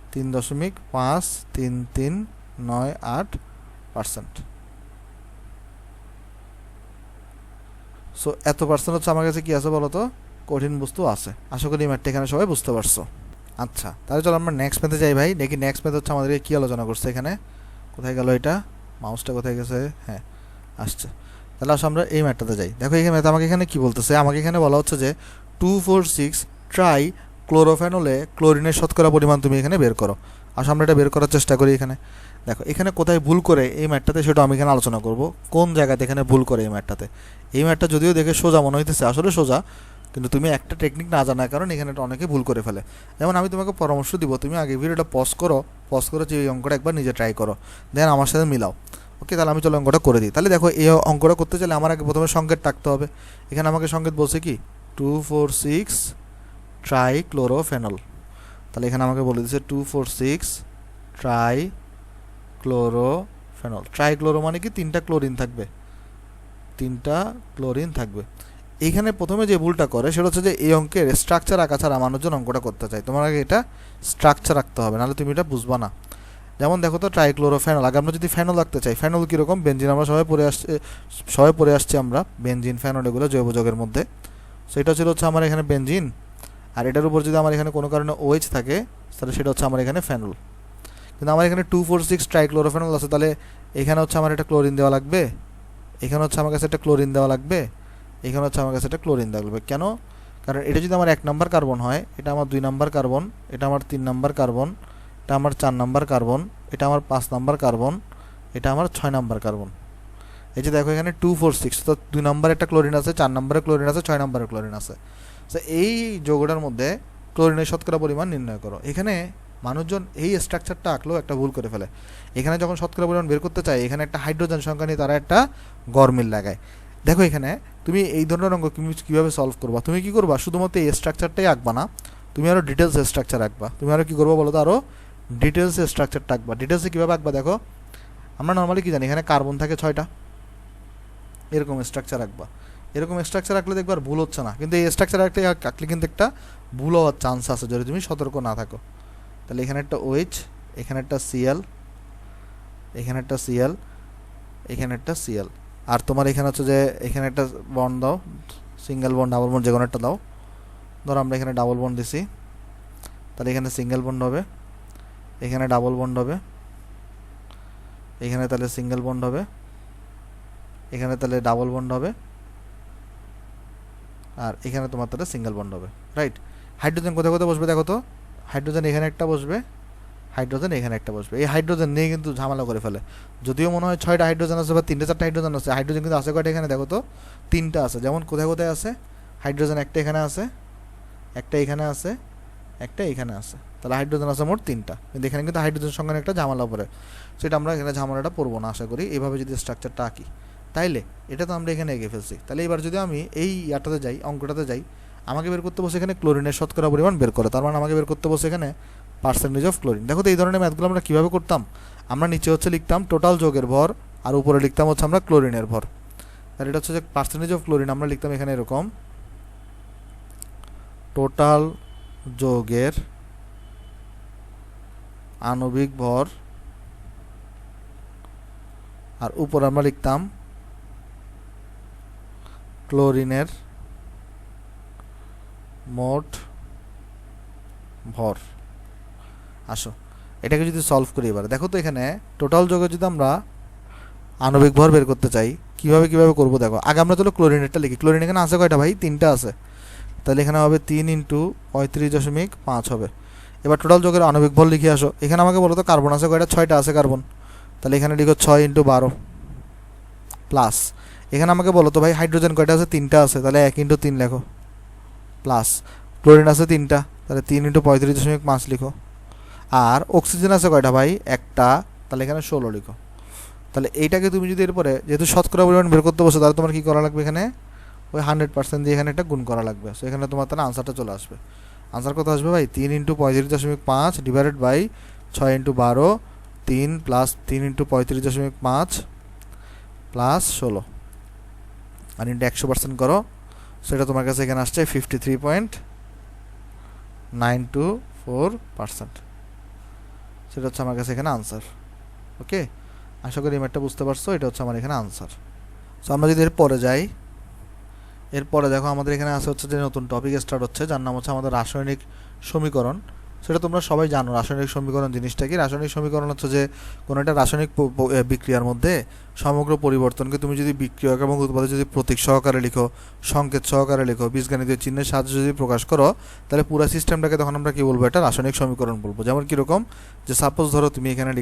3.5398%। সো এত পার্সেন্ট হচ্ছে আমার কাছে কি আছে বলো তো, কঠিন বস্তু আছে। আশা করি এই ম্যাথটা এখানে সবাই বুঝতে পারছো। আচ্ছা, তাহলে চলো আমরা নেক্সট ম্যাথে যাই ভাই। দেখি নেক্সট ম্যাথ হচ্ছে আমাদেরকে কী আলোচনা করছে এখানে। কোথায় গেল এটা, মাউসটা কোথায় গেছে, হ্যাঁ আসছে। তাহলে আসলে আমরা এই ম্যাথটাতে যাই। দেখো এখানে ম্যাথ আমাকে এখানে কী বলতেছে, আমাকে এখানে বলা হচ্ছে যে 246 ট্রাই ক্লোরোফেনলে ক্লোরিনের শতকরা পরিমাণ তুমি এখানে বের করো। আসলে আমরা এটা বের করার চেষ্টা করি। এখানে দেখো এখানে কোথায় ভুল করে এই ম্যাটটাতে, সেটা আমি এখানে আলোচনা করব কোন জায়গাতে এখানে ভুল করে এই ম্যাটটাতে। এই ম্যাটটা যদিও দেখে সোজা মনে হইতেছে, আসলে সোজা, কিন্তু তুমি একটা টেকনিক না জানার কারণে এখানে অনেকে ভুল করে ফেলে। যেমন আমি তোমাকে পরামর্শ দিব, তুমি আগে ভিডিওটা পজ করে যে এই অঙ্কটা একবার নিজে ট্রাই করো, দেন আমার সাথে মিলাও। ওকে, তাহলে আমি চলো অঙ্কটা করে দিই। তাহলে দেখো এই অঙ্কটা করতে চাইলে আমার আগে প্রথমে সংকেত টাকতে হবে। এখানে আমাকে সংকেত বলছে কি 2,4,6 ট্রাইক্লোরোফেনল। তাহলে এখানে আমাকে বলে দিচ্ছে 2,4,6 ট্রাইক্লোরোফেনল। ট্রাইক্লোরো মানে কি তিনটা ক্লোরিন থাকবে, তিনটা ক্লোরিন থাকবে। এইখানে প্রথমে যে ভুলটা করে সেটা হচ্ছে যে এই অঙ্কের স্ট্রাকচার আঁকা ছাড়া মানুষজন অঙ্কটা করতে চায়। তোমার আগে এটা স্ট্রাকচার রাখতে হবে, নাহলে তুমি এটা বুঝবা না। যেমন দেখো তো ট্রাইক্লোরোফেনল, আগে আমরা যদি ফেনল রাখতে চাই, ফেনল কীরকম, বেনজিন আমরা সবাই পড়ে আসছি আমরা, বেনজিন ফেনল এগুলো জৈব যৌগের মধ্যে। সেটা ছিল হচ্ছে আমার এখানে বেনজিন, আর এটার উপর যদি আমার এখানে কোনো কারণে OH থাকে তাহলে সেটা হচ্ছে আমার এখানে ফেনল। কিন্তু আমার এখানে 2,4,6 ট্রাইক্লোরোফেনল আছে, তাহলে এখানে হচ্ছে আমার একটা ক্লোরিন দেওয়া লাগবে, এখানে হচ্ছে আমার কাছে একটা ক্লোরিন দেওয়া লাগবে, এখানে হচ্ছে আমার কাছে একটা ক্লোরিন দেওয়া লাগবে। কেন? কারণ এটা যদি আমার 1 নম্বর কার্বন হয়, এটা আমার 2 নম্বর কার্বন, এটা আমার 3 নম্বর কার্বন, এটা আমার 4 নম্বর কার্বন, এটা আমার 5 নম্বর কার্বন, এটা আমার 6 নম্বর কার্বন। এই যে দেখো এখানে 2,4,6, তো 2 নম্বরে একটা ক্লোরিন আছে, 4 নম্বরে ক্লোরিন আছে, 6 নম্বরে ক্লোরিন আছে। তো এই যৌগটার মধ্যে ক্লোরিনের শতকরা পরিমাণ নির্ণয় করো। এখানে মানুষজন এই স্ট্রাকচারটা আঁকলেও একটা ভুল করে ফেলে। এখানে যখন শতকরা পরিমাণ বের করতে চায়, এখানে একটা হাইড্রোজেন সংখ্যা নিয়ে তারা একটা গরমিল লাগায়। দেখো এখানে তুমি এই ধরনের অঙ্ক কীভাবে সলভ করবা, তুমি কী করবা, শুধুমাত্র এই স্ট্রাকচারটাই আঁকবা না, তুমি আরও ডিটেলস স্ট্রাকচার আঁকবা। তুমি আরও কী করবো বলো তো, আরও ডিটেলস স্ট্রাকচারটা আঁকবা। ডিটেলসে কীভাবে আঁকবা দেখো, আমরা নর্মালি কী জানি এখানে কার্বন থাকে 6টা, এরকম স্ট্রাকচার আঁকবা। এরকম স্ট্রাকচার আঁকলে দেখবার ভুল হচ্ছে না, কিন্তু এই স্ট্রাকচার আঁকলে কিন্তু একটা ভুল হওয়ার চান্স আছে যদি তুমি সতর্ক না থাকো। তাহলে এখানে একটা OH, এখানে একটা Cl, এখানে একটা Cl, এখানে একটা Cl, আর তোমার এখানে হচ্ছে যে এখানে একটা বন্ড দাও, সিঙ্গেল বন্ড ডাবল বন্ড যে কোনো একটা দাও। ধরো আমরা এখানে ডাবল বন্ড দিছি, তাহলে এখানে সিঙ্গেল বন্ড হবে, এখানে ডাবল বন্ড হবে, এখানে তাহলে সিঙ্গেল বন্ড হবে, এখানে তাহলে ডাবল বন্ড হবে, আর এখানে তোমার তাহলে সিঙ্গেল বন্ড হবে। রাইট। হাইড্রোজেন কোথায় কোথায় বসবে দেখো তো, হাইড্রোজেন এখানে একটা বসবে, হাইড্রোজেন এখানে একটা বসবে। এই হাইড্রোজেন নিয়ে কিন্তু ঝামেলা করে ফেলে। যদিও মনে হয় 6টা হাইড্রোজেন আছে বা 3-4টা হাইড্রোজেন আছে, হাইড্রোজেন কিন্তু আছে কয়টা এখানে দেখো তো, 3টা আছে। যেমন কোথায় কোথায় আছে, হাইড্রোজেন একটা এখানে আছে, একটা এখানে আছে, একটা এখানে আছে, তাহলে হাইড্রোজেন আছে মোট 3টা। কিন্তু এখানে কিন্তু হাইড্রোজেন সঙ্গে একটা ঝামেলা পড়ে, সেটা আমরা এখানে ঝামেলাটা পড়বো না আশা করি। এইভাবে যদি স্ট্রাকচারটা আঁকি, তাইলে এটা তো আমরা এখানে এঁকে ফেলছি। তাহলে এবার যদি আমি এই ইয়াটাতে যাই, অঙ্কটাতে যাই, আমাকে বের করতে বসে এখানে ক্লোরিনের শতকরা পরিমাণ বের করে, তার মানে আমাকে বের করতে বসে এখানে পার্সেন্টেজ অফ ক্লোরিন। দেখো তো এই ধরনের ম্যাথগুলো আমরা কীভাবে করতাম, আমরা নিচে হচ্ছে লিখতাম টোটাল যৌগের ভর, আর উপরে লিখতাম হচ্ছে আমরা ক্লোরিনের ভর। তাহলে এটা হচ্ছে যে পার্সেন্টেজ অফ ক্লোরিন আমরা লিখতাম এখানে এরকম, টোটাল যৌগের আণবিক ভর, আর উপর আমরা লিখতাম ক্লোরিনের মোট ভর। আসো এটাকে যদি সলভ করি এবার, দেখো তো এখানে টোটাল যৌগের যদি আমরা আণবিক ভর বের করতে চাই, কিভাবে করব দেখো। আগে আমরা চলো ক্লোরিনেরটা লিখি। ক্লোরিন এখানে আছে কয়টা ভাই, 3টা আছে, তাহলে এখানে হবে 3 × 35.5 হবে। এবার টোটাল যৌগের আণবিক ভর লিখে আসো। এখানে আমাকে বলো তো কার্বন আছে কয়টা, 6টা আছে কার্বন, তাহলে এখানে লিখো 6 × 12 প্লাস। এখানে আমাকে বলো তো ভাই হাইড্রোজেন কয়টা আছে, 3টা আছে, তাহলে 1 × 3 লেখো প্লাস। ক্লোরিন আছে 3টা, তাহলে 3 × 35.5 লিখো। আর অক্সিজেন আছে কয়টা ভাই, একটা, তাহলে এখানে 16 লিখো। তাহলে এইটাকে তুমি যদি এরপরে যেহেতু শতকরা পরিমাণ বের করতে বসো, তাহলে তোমার কী করা লাগবে, এখানে ওই 100% দিয়ে এখানে একটা গুণ করা লাগবে। সো এখানে তোমার তাহলে আনসারটা চলে আসবে। আনসার কত আসবে ভাই, 3 × 35.5 ডিভাইডেড বাই 6 × 12, 3 প্লাস 3 × 35.5 প্লাস 16, আর ইন্টু 100% করো, সেটা তোমার কাছে এখানে আসছে 53.924%। সেটা হচ্ছে আমার কাছে এখানে আনসার। ওকে, আশা করি এই ম্যাথটা বুঝতে পারছো। এটা হচ্ছে আমার এখানে আনসার। সো আমরা যদি এরপরে যাই, এরপরে দেখো আমাদের এখানে আছে হচ্ছে যে নতুন টপিক স্টার্ট হচ্ছে, যার নাম হচ্ছে আমাদের রাসায়নিক সমীকরণ। সেটা তোমরা সবাই জানো। রাসায়নিক সমীকরণ জিনিসটা কি? রাসায়নিক সমীকরণ হচ্ছে যে কোনো একটা রাসায়নিক বিক্রিয়ার মধ্যে সমগ্র পরিবর্তনকে তুমি যদি বিক্রিয়ক এবং উৎপাদক যদি প্রতীক সহকারে লিখো, সংকেত সহকারে লিখো, বীজগণিতীয় চিহ্নের সাহায্যে যদি প্রকাশ করো, তাহলে পুরো সিস্টেমটাকে তখন আমরা কি বলবো? এটা রাসায়নিক সমীকরণ বলবো। যেমন কীরকম, যে সাপোজ ধরো তুমি এখানে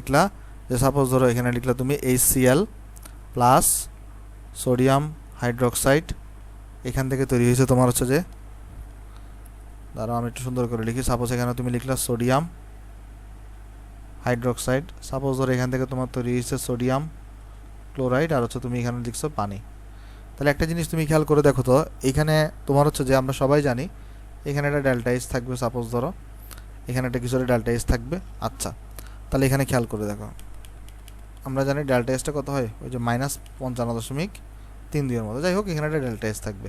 লিখলা, তুমি HCl প্লাস সোডিয়াম হাইড্রোক্সাইড, এখান থেকে তৈরি হয়েছে তোমার হচ্ছে যে, দাঁড়াও আমি একটু সুন্দর করে লিখি। সাপোজ এখানে তুমি লিখলা সোডিয়াম হাইড্রোক্সাইড, সাপোজ ধরো এখান থেকে তোমার তৈরি হয়েছে সোডিয়াম ক্লোরাইড, আর হচ্ছে তুমি এখানে লিখছো পানি। তাহলে একটা জিনিস তুমি খেয়াল করে দেখো তো, এখানে তোমার হচ্ছে যে আমরা সবাই জানি এখানে একটা ডেল্টা এইচ থাকবে, সাপোজ ধরো এখানে একটা কিছু ডেল্টা এইচ থাকবে। আচ্ছা, তাহলে এখানে খেয়াল করে দেখো, আমরা জানি ডেল্টা এইচটা কত হয়, ওই যে -55.32 এর মতো। যাই হোক, এখানে একটা ডেল্টা এইচ থাকবে,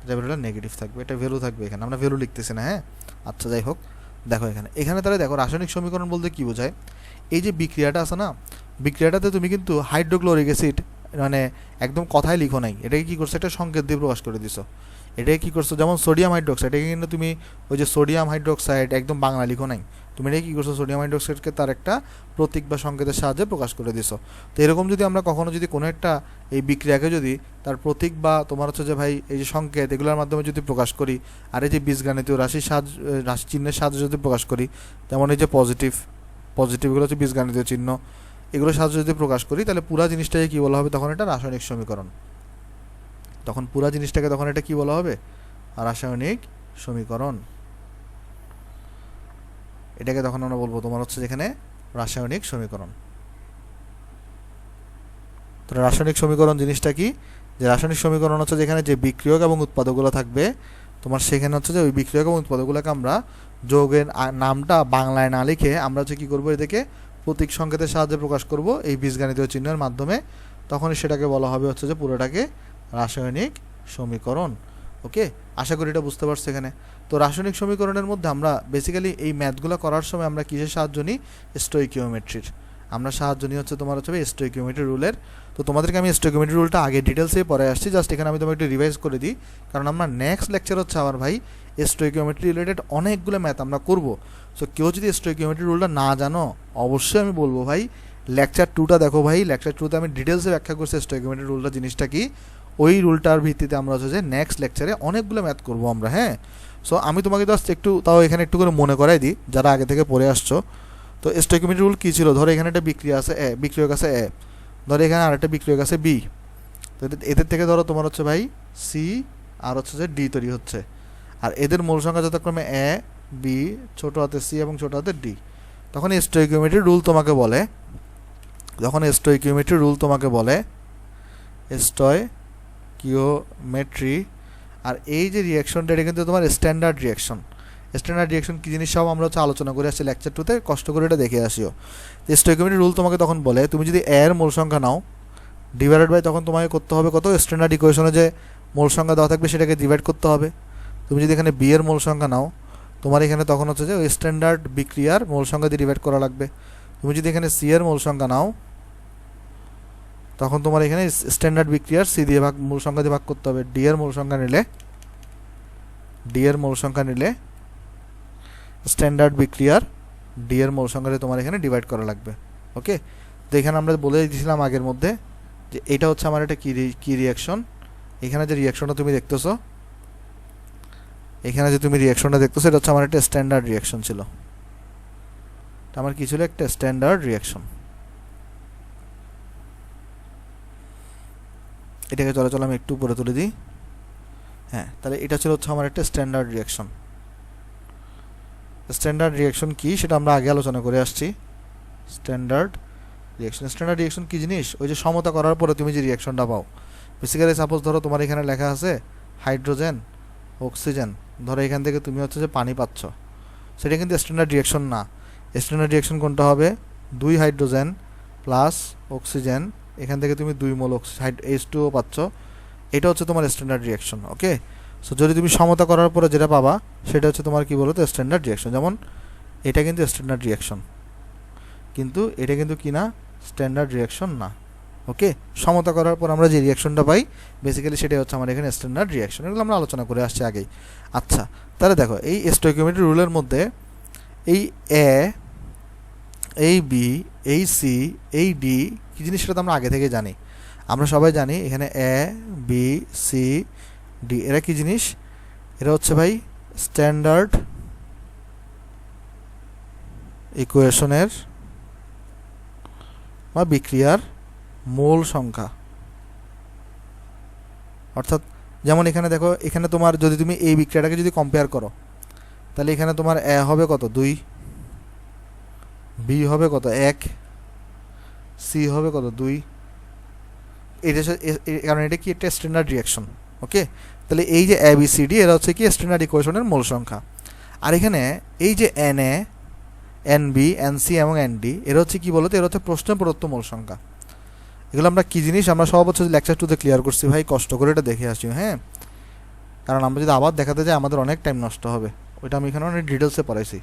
এটা ভ্যালুটা নেগেটিভ থাকবে, এটা ভ্যালু থাকবে এখানে, আমরা ভ্যালু লিখতেছি না, হ্যাঁ। আচ্ছা, যাই হোক, দেখো এখানে তাহলে দেখো রাসায়নিক সমীকরণ বলতে কি বোঝায়? এই যে বিক্রিয়াটা আছে না, বিক্রিয়াটাতে তুমি কিন্তু হাইড্রোক্লোরিক অ্যাসিড মানে একদম কথায় লিখো নাই, এটাকে কী করছো? একটা সংকেত দিয়ে প্রকাশ করে দিছো। এটাকে কী করছো? যেমন সোডিয়াম হাইড্রোক্সাইড, এটাকে কিন্তু তুমি ওই যে সোডিয়াম হাইড্রোক্সাইড একদম বাংলা লিখো নাই, তুমি এটাকে কী করছো? সোডিয়াম হাইড্রোক্সাইডকে তার একটা প্রতীক বা সংকেতের সাহায্যে প্রকাশ করে দিছো। তো এরকম যদি আমরা কখনো যদি কোনো একটা এই বিক্রিয়াকে যদি তার প্রতীক বা তোমার হচ্ছে যে ভাই এই যে সংকেত এগুলোর মাধ্যমে যদি প্রকাশ করি, আর এই যে বীজগণিতীয় রাশি চিহ্নের সাহায্যে যদি প্রকাশ করি, যেমন এই যে পজিটিভগুলো হচ্ছে বীজগণিতীয় চিহ্ন, এগুলোর সাহায্যে যদি প্রকাশ করি, তাহলে পুরা জিনিসটাকে কী বলা হবে? তখন এটা রাসায়নিক সমীকরণ। তখন পুরা জিনিসটাকে তখন এটা কী বলা হবে? রাসায়নিক সমীকরণ। এটাকে তখন আমরা বলবো তোমার হচ্ছে যেখানে রাসায়নিক সমীকরণ। তো রাসায়নিক সমীকরণ জিনিসটা কি? যে রাসায়নিক সমীকরণ হচ্ছে যেখানে যে বিক্রিয়ক এবং উৎপাদকগুলো থাকবে, তোমার সেখানে হচ্ছে যে ওই বিক্রিয়ক এবং উৎপাদকগুলোকে আমরা যৌগের নামটা বাংলায় না লিখে আমরা হচ্ছে কী করবো? এদেরকে প্রতীক সংকেতের সাহায্যে প্রকাশ করব এই বীজগণিতীয় চিহ্নের মাধ্যমে। তখনই সেটাকে বলা হবে হচ্ছে যে পুরোটাকে রাসায়নিক সমীকরণ। ওকে, আশা করি এটা বুঝতে পারছো এখানে। তো রাসায়নিক সমীকরণের মধ্যে আমরা বেসিক্যালি এই ম্যাথগুলো করার সময় আমরা কিসের সাহায্য নিই? স্টোইকিওমেট্রির। আমরা সাহায্য নিই হচ্ছে তোমার হচ্ছে স্টোইকিওমেট্রি রুলের। তো তোমাদেরকে আমি স্টোইকিওমেট্রি রুলটা আগে ডিটেলসে পরে আসছি, জাস্ট এখানে আমি তোমাকে একটু রিভাইজ করে দিই, কারণ আমরা নেক্সট লেকচার হচ্ছে আমার ভাই স্টোইকিওমেট্রি রিলেটেড অনেকগুলো ম্যাথ আমরা করব। সো কেউ যদি স্টোইকিওমেট্রি রুলটা না জানো, অবশ্যই আমি বলবো ভাই লেকচার 2টা দেখো ভাই। লেকচার 2তে আমি ডিটেলসে ব্যাখ্যা করছি স্টোইকিওমেট্রি রুলটা জিনিসটা কি। ওই রুলটার ভিত্তিতে আমরা হচ্ছে যে নেক্সট লেকচারে অনেকগুলো ম্যাথ করবো আমরা, হ্যাঁ। সো আমি তোমাকে জাস্ট একটু তাও এখানে একটু করে মনে করাই দিই যারা আগে থেকে পড়ে আসছো। তো স্টোইকিওমেট্রি রুল কী ছিল? ধরো এখানে একটা বিক্রিয়া আছে বিক্রিয়ক আছে এ, ধরো এখানে আরেকটা বিক্রিয়ক আছে বি। তো এদের থেকে ধরো তোমার হচ্ছে ভাই সি আর হচ্ছে যে ডি তৈরি হচ্ছে, আর এদের মূল সংখ্যা যথাক্রমে এ, বি, ছোটো হাতে সি এবং ছোটো হাতে ডি। তখন স্টোইকিওমেট্রি রুল তোমাকে বলে, স্টোইকিওমেট্রি। আর এই যে রিয়াকশনটা, এটা কিন্তু তোমার স্ট্যান্ডার্ড রিয়াকশন। স্ট্যান্ডার্ড রিয়াকশন কী জিনিস সব আমরা হচ্ছে আলোচনা করে আসছি লেকচার 2তে, কষ্ট করে এটা দেখে আসিও। স্টোইকিওমেট্রি রুল তোমাকে তখন বলে তুমি যদি এর মূল সংখ্যা নাও ডিভাইডেড বাই, তখন তোমাকে করতে হবে কত? স্ট্যান্ডার্ড ইকুয়েশনে যে মূল সংখ্যা দেওয়া থাকবে সেটাকে ডিভাইড করতে হবে। তুমি যদি এখানে বি এর মূল সংখ্যা নাও, তোমার এখানে তখন হচ্ছে যে ওই স্ট্যান্ডার্ড বিক্রিয়ার মূল সংখ্যা দিয়ে ডিভাইড করা লাগবে। তুমি যদি এখানে সি এর মূল সংখ্যা নাও, তখন তোমার এখানে স্ট্যান্ডার্ড বিক্রিয়ার সি দিয়ে মূল সংখ্যা দিয়ে ভাগ করতে হবে। ডি এর মূল সংখ্যা নিলে স্ট্যান্ডার্ড বিক্রিয়ার ডি এর মূল সংখ্যা দিয়ে তোমার এখানে ডিভাইড করা লাগবে। ওকে, তো এখানে আমরা বলে দিয়েছিলাম আগের মধ্যে যে এটা হচ্ছে আমার একটা কি রিয়াকশন। এখানে যে রিয়াকশনটা তুমি দেখতেছো, এটা হচ্ছে আমার একটা স্ট্যান্ডার্ড রিয়াকশন ছিল। আমার কি ছিল? একটা স্ট্যান্ডার্ড রিয়াকশন। এটাকে চলো আমি একটু উপরে তুলে দিই। হ্যাঁ, তাহলে এটা ছিল হচ্ছে আমার একটা স্ট্যান্ডার্ড রিয়াকশন। স্ট্যান্ডার্ড রিয়াকশন কি সেটা আমরা আগে আলোচনা করে আসছি। স্ট্যান্ডার্ড রিয়াকশন কি জিনিস? ওই যে সমতা করার পরে তুমি যে রিয়াকশনটা পাও, বেসিক্যালি সাপোজ ধরো তোমার এখানে লেখা আছে হাইড্রোজেন অক্সিজেন, ধরো এখান থেকে তুমি হচ্ছে যে পানি পাচ্ছ, সেটা কিন্তু স্ট্যান্ডার্ড রিয়াকশন না। স্ট্যান্ডার্ড রিয়াকশন কোনটা হবে? 2 হাইড্রোজেন প্লাস অক্সিজেন, এখান থেকে তুমি 2 মোল H2O পাচ্ছ, এটা হচ্ছে তোমার স্ট্যান্ডার্ড রিয়াকশন। ওকে, সো যদি তুমি সমতা করার পরে যেটা পাবা সেটা হচ্ছে তোমার কি বলো তো স্ট্যান্ডার্ড রিয়াকশন। যেমন এটা কিন্তু স্ট্যান্ডার্ড রিয়াকশন, কিন্তু এটা কিন্তু কি না? স্ট্যান্ডার্ড রিয়াকশন না। ওকে, সমতা করার পর আমরা যে রিয়াকশনটা পাই বেসিক্যালি সেটাই হচ্ছে আমার এখানে স্ট্যান্ডার্ড রিয়াকশন। এগুলো আমরা আলোচনা করে আসছি আগেই। আচ্ছা, তাহলে দেখো এই স্টোইকিওমেট্রি রুলের মধ্যে এই এ, এই বি, এই সি, এই ডি কী জিনিস সেটা তো আমরা আগে থেকে জানি। আমরা সবাই জানি এখানে এ, বি, সি, ডি এরা কী জিনিস, এরা হচ্ছে ভাই স্ট্যান্ডার্ড ইকুয়েশনের বা বিক্রিয়ার মূল সংখ্যা। অর্থাৎ যেমন এখানে দেখো, এখানে তোমার যদি তুমি এই বিক্রিয়াটাকে যদি কম্পেয়ার করো, তাহলে এখানে তোমার এ হবে কত 2, বি হবে কত 1, সি হবে কত 2। এটা কারণ এটা কি একটা স্ট্যান্ডার্ড রিয়াকশন। ওকে, তাহলে এই যে এ বি সি ডি এরা হচ্ছে কি স্ট্যান্ডার্ড ইকুয়েশনের মূল সংখ্যা। আর এখানে এই যে N A, N B, N C এবং এন ডি এরা হচ্ছে কি বলতো, এরা হচ্ছে প্রশ্নে প্রদত্ত মূল সংখ্যা। এগুলো আমরা কী জিনিস আমরা সব হচ্ছে লেকচার 2-তে ক্লিয়ার করছি ভাই, কষ্ট করে এটা দেখে আসি। হ্যাঁ, কারণ আমরা যদি আবার দেখাতে যাই আমাদের অনেক টাইম নষ্ট হবে। ওইটা আমি এখানে অনেক ডিটেলসে পড়াইছি,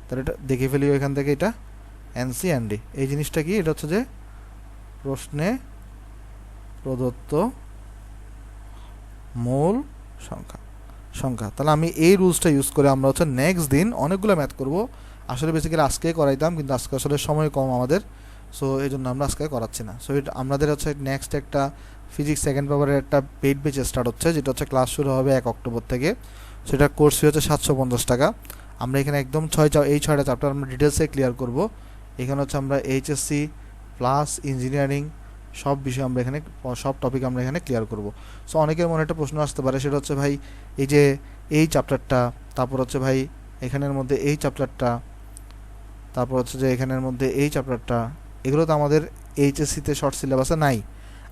তাহলে এটা দেখে ফেলি এখান থেকে। এটা এন সি এন ডি এই জিনিসটা কি, এটা হচ্ছে যে প্রশ্নে প্রদত্ত মূল সংখ্যা। তাহলে আমি এই রুলসটা ইউজ করে আমরা হচ্ছে নেক্সট দিন অনেকগুলো ম্যাথ করব। আসলে বেসিক্যালি আজকে করাইতাম, কিন্তু আজকে আসলে সময় কম আমাদের, সো এই জন্য আমরা আজকে করাচ্ছি না। সো এটা আমাদের হচ্ছে নেক্সট একটা ফিজিক্স সেকেন্ড পেপারের একটা পেইড ব্যাচ স্টার্ট হচ্ছে, যেটা হচ্ছে ক্লাস শুরু হবে 1 অক্টোবর থেকে। সেটা কোর্স ফি হচ্ছে 750 টাকা। আমরা এখানে একদম 6টা চ্যাপ্টার আমরা ডিটেলসে ক্লিয়ার করব। এখানে হচ্ছে আমরা এইচএসসি প্লাস ইঞ্জিনিয়ারিং সব বিষয় আমরা এখানে, সব টপিক আমরা এখানে ক্লিয়ার করব। সো অনেকের মনে একটা প্রশ্ন আসতে পারে, সেটা হচ্ছে ভাই এই যে এই চ্যাপ্টারটা, তারপর হচ্ছে ভাই এখানের মধ্যে এই চ্যাপ্টারটা, তারপর হচ্ছে যে এখানের মধ্যে এই চ্যাপ্টারটা, এগুলো তো আমাদের এইচএসসিতে শর্ট সিলেবাসে নাই।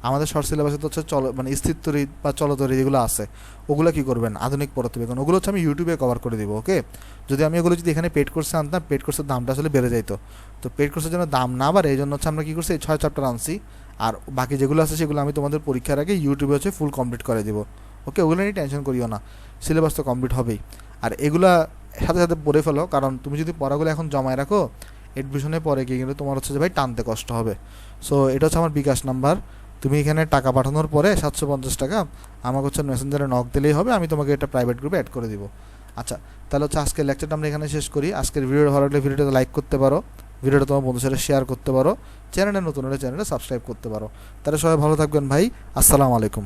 আমাদের শর্ট সিলেবাসে তো হচ্ছে মানে স্থিরতরি বা চলতরি যেগুলো আছে ওগুলো কী করবেন আধুনিক পদার্থবিজ্ঞান, ওগুলো হচ্ছে আমি ইউটিউবে কভার করে দেবো। ওকে, যদি আমি এগুলো যদি এখানে পেড কোর্সে আনতাম, পেড কোর্সের দামটা আসলে বেড়ে যাইতো। তো পেড কোর্সের জন্য দাম না বাড়ে এই জন্য হচ্ছে আমরা কী করছি, এই 6 চ্যাপ্টার আনছি। আর বাকি যেগুলো আছে সেগুলো আমি তোমাদের পরীক্ষার আগে ইউটিউবে হচ্ছে ফুল কমপ্লিট করে দেবো। ওকে, ওগুলো নিয়ে টেনশন করিও না, সিলেবাস তো কমপ্লিট হবেই। আর এগুলা সাথে সাথে পড়ে ফেলো, কারণ তুমি যদি পড়াগুলো এখন জমায় রাখো এডমিশনের পরে গিয়ে কিন্তু তোমার হচ্ছে যে ভাই টানতে কষ্ট হবে। সো এটা হচ্ছে আমার বিকাশ নাম্বার। তুমি এখানে টাকা পাঠানোর পরে 750 টাকা আমাকে হচ্ছে মেসেঞ্জারে নক দিলেই হবে, আমি তোমাকে এটা প্রাইভেট গ্রুপে অ্যাড করে দিব। আচ্ছা, তাহলে হচ্ছে আজকের লেকচারটা আমরা এখানে শেষ করি। আজকের ভিডিওটা ভালো লাগলে ভিডিওটা লাইক করতে পারো, ভিডিওটা তোমার বন্ধুদের সাথে শেয়ার করতে পারো, চ্যানেলে নতুন হলে চ্যানেলে সাবস্ক্রাইব করতে পারো। তাহলে সবাই ভালো থাকবেন ভাই, আসসালামু আলাইকুম।